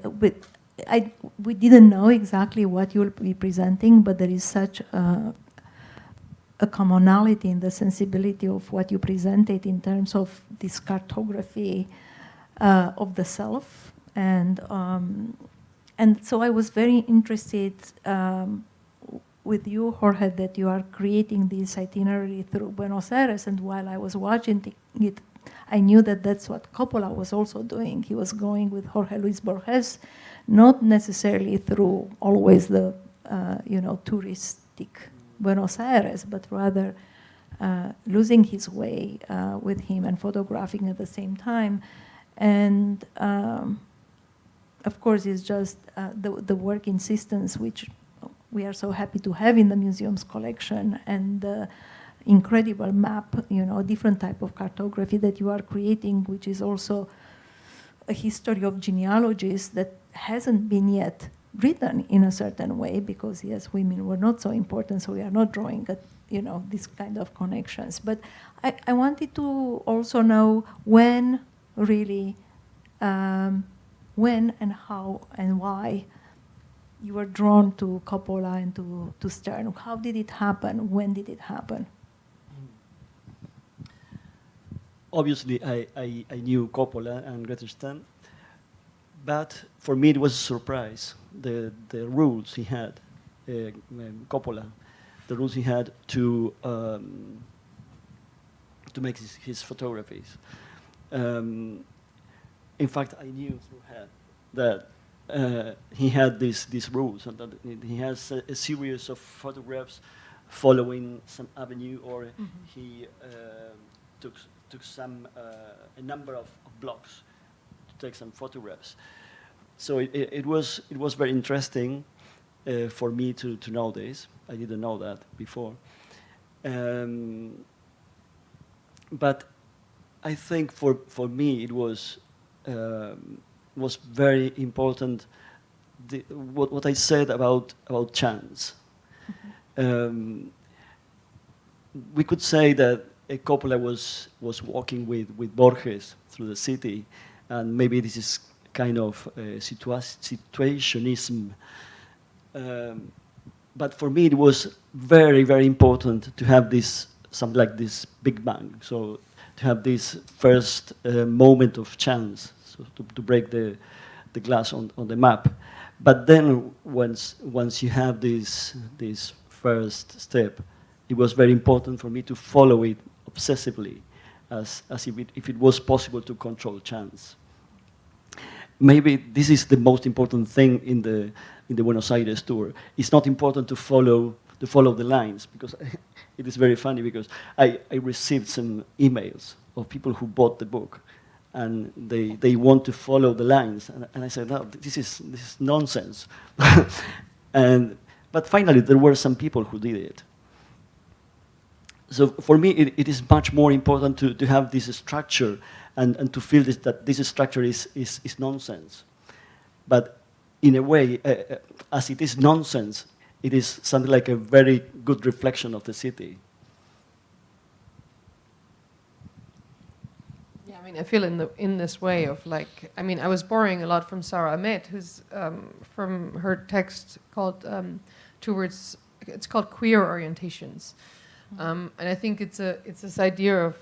We didn't know exactly what you'll be presenting, but there is such a commonality in the sensibility of what you presented in terms of this cartography of the self. And so I was very interested with you, Jorge, that you are creating this itinerary through Buenos Aires. And while I was watching it, I knew that that's what Coppola was also doing. He was going with Jorge Luis Borges, not necessarily through always the touristic Buenos Aires, but rather losing his way with him and photographing at the same time. And of course, it's just the work insistence, which we are so happy to have in the museum's collection, and the incredible map, different type of cartography that you are creating, which is also a history of genealogies that hasn't been yet written in a certain way, because yes, women were not so important, so we are not drawing at, this kind of connections. But I wanted to also know when really, when and how and why you were drawn to Coppola and to Stern. How did it happen? When did it happen?
Obviously, I knew Coppola and Grete Stern, but for me it was a surprise. The rules he had, Coppola, the rules he had to make his photographies. In fact, I knew through her that he had these rules, and that he has a series of photographs following some avenue, or he took a number of blocks to take some photographs. So it was very interesting for me to know this. I didn't know that before, but I think for me it was very important what I said about chance. We could say that Coppola was walking with Borges through the city, and maybe this is kind of situationism. But for me, it was very, very important to have something like this Big Bang. So to have this first moment of chance, so to break the glass on the map. But then once you have this first step, it was very important for me to follow it obsessively, as if it was possible to control chance. Maybe this is the most important thing in the Buenos Aires tour. It's not important to follow the lines, because it is very funny, because I received some emails of people who bought the book, and they want to follow the lines, and I said, no, this is nonsense. But finally, there were some people who did it. So for me, it is much more important to have this structure and to feel that this structure is nonsense. But in a way, as it is nonsense, it is something like a very good reflection of the city.
Yeah, I mean, I feel in this way of like, I mean, I was borrowing a lot from Sarah Ahmed, who's from her text called it's called Queer Orientations. And I think it's this idea of,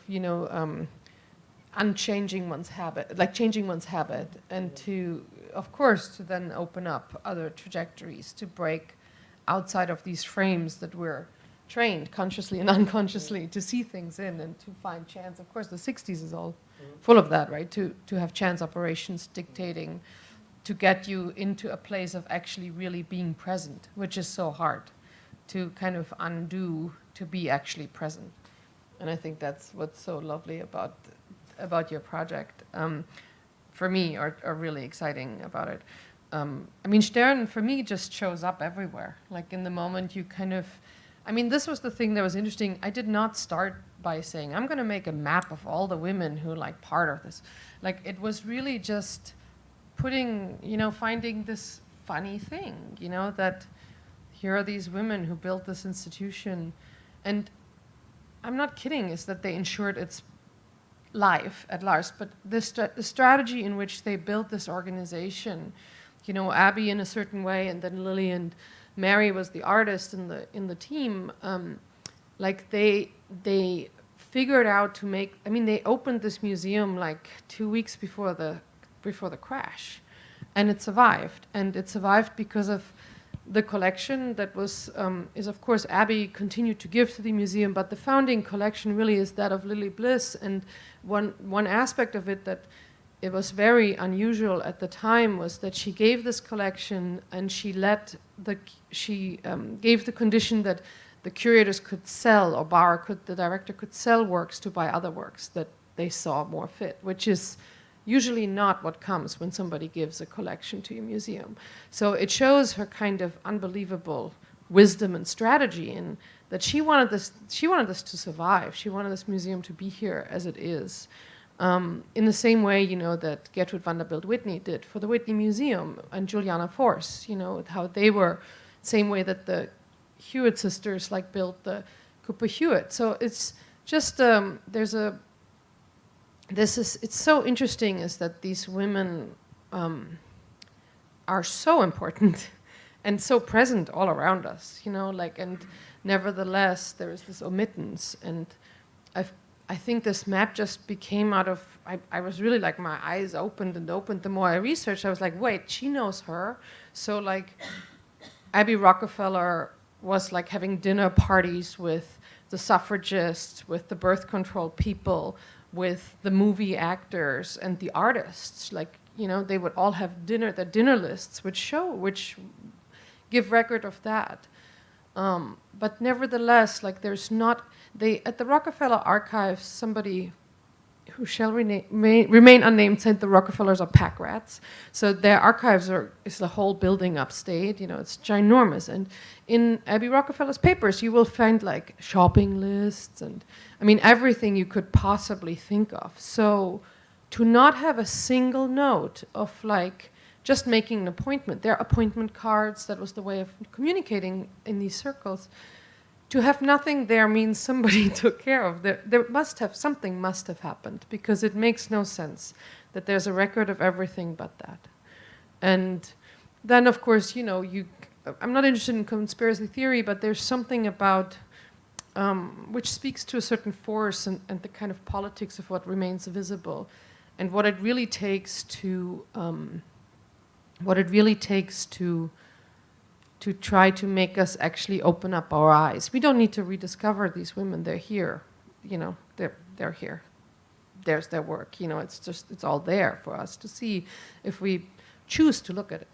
unchanging one's habit, like changing one's habit, and to, of course, to then open up other trajectories, to break outside of these frames that we're trained consciously and unconsciously to see things in, and to find chance. Of course, the 60s is all full of that, right? To have chance operations dictating to get you into a place of actually really being present, which is so hard to kind of undo to be actually present. And I think that's what's so lovely about your project. For me, are really exciting about it. I mean, Stern for me just shows up everywhere. Like in the moment you kind of, I mean, this was the thing that was interesting. I did not start by saying, I'm going to make a map of all the women who like part of this. Like it was really just putting, you know, finding this funny thing, you know, that here are these women who built this institution. And I'm not kidding, is that they ensured its life at large, but the strategy in which they built this organization, you know, Abby in a certain way, and then Lily and Mary was the artist in the team. Like they figured out to make. I mean, they opened this museum like 2 weeks before the crash, and it survived. And it survived because of the collection that was is of course Abby continued to give to the museum, but the founding collection really is that of Lily Bliss. And one aspect of it that it was very unusual at the time was that she gave this collection and she gave the condition that the curators could sell, or the director could sell works to buy other works that they saw more fit, which is usually not what comes when somebody gives a collection to a museum. So it shows her kind of unbelievable wisdom and strategy in that she wanted this to survive. She wanted this museum to be here as it is. In the same way, you know, that Gertrude Vanderbilt Whitney did for the Whitney Museum, and Juliana Force, you know, how they were, same way that the Hewitt sisters like built the Cooper Hewitt. So it's just, it's so interesting is that these women are so important and so present all around us, you know, like, and nevertheless there is this omittance. And I think this map just became out of, I was really like, my eyes opened and opened the more I researched. I was like, wait, she knows her. So like Abby Rockefeller was like having dinner parties with the suffragists, with the birth control people, with the movie actors and the artists. Like, you know, they would all have their dinner lists, which give record of that. But nevertheless, like there's not, at the Rockefeller Archives, somebody who shall remain unnamed said the Rockefellers are pack rats. So their archives is the whole building upstate, you know, it's ginormous. And in Abby Rockefeller's papers, you will find like shopping lists and, I mean, everything you could possibly think of. So to not have a single note of like just making an appointment, their appointment cards, that was the way of communicating in these circles. To have nothing there means somebody took care of. Something must have happened, because it makes no sense that there's a record of everything but that. And then, of course, you know, I'm not interested in conspiracy theory, but there's something about which speaks to a certain force and the kind of politics of what remains visible, and what it really takes to try to make us actually open up our eyes. We don't need to rediscover these women. They're here, you know, they're here. There's their work, you know, it's all there for us to see if we choose to look at it.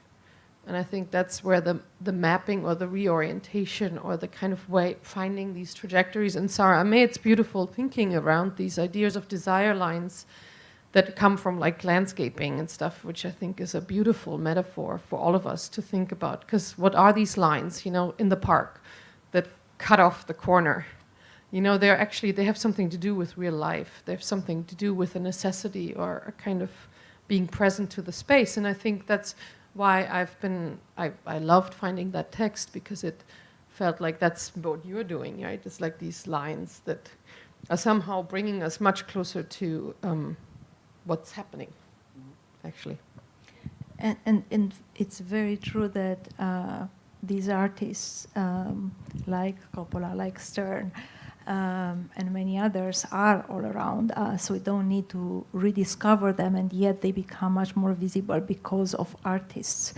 And I think that's where the mapping or the reorientation or the kind of way, finding these trajectories. And Sarah Ahmed's beautiful thinking around these ideas of desire lines that come from like landscaping and stuff, which I think is a beautiful metaphor for all of us to think about. Because what are these lines, you know, in the park that cut off the corner? You know, they have something to do with real life. They have something to do with a necessity or a kind of being present to the space. And I think that's why I loved finding that text, because it felt like that's what you're doing, right? It's like these lines that are somehow bringing us much closer to what's happening, actually.
And it's very true that these artists like Coppola, like Stern, and many others are all around us. We don't need to rediscover them, and yet they become much more visible because of artists.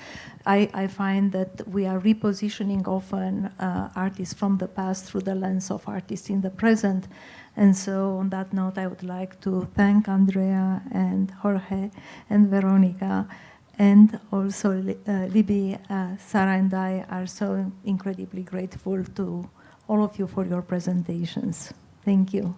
I find that we are repositioning often artists from the past through the lens of artists in the present. And so on that note, I would like to thank Andrea and Jorge and Veronica And also, Libby, Sarah, and I are so incredibly grateful to all of you for your presentations. Thank you.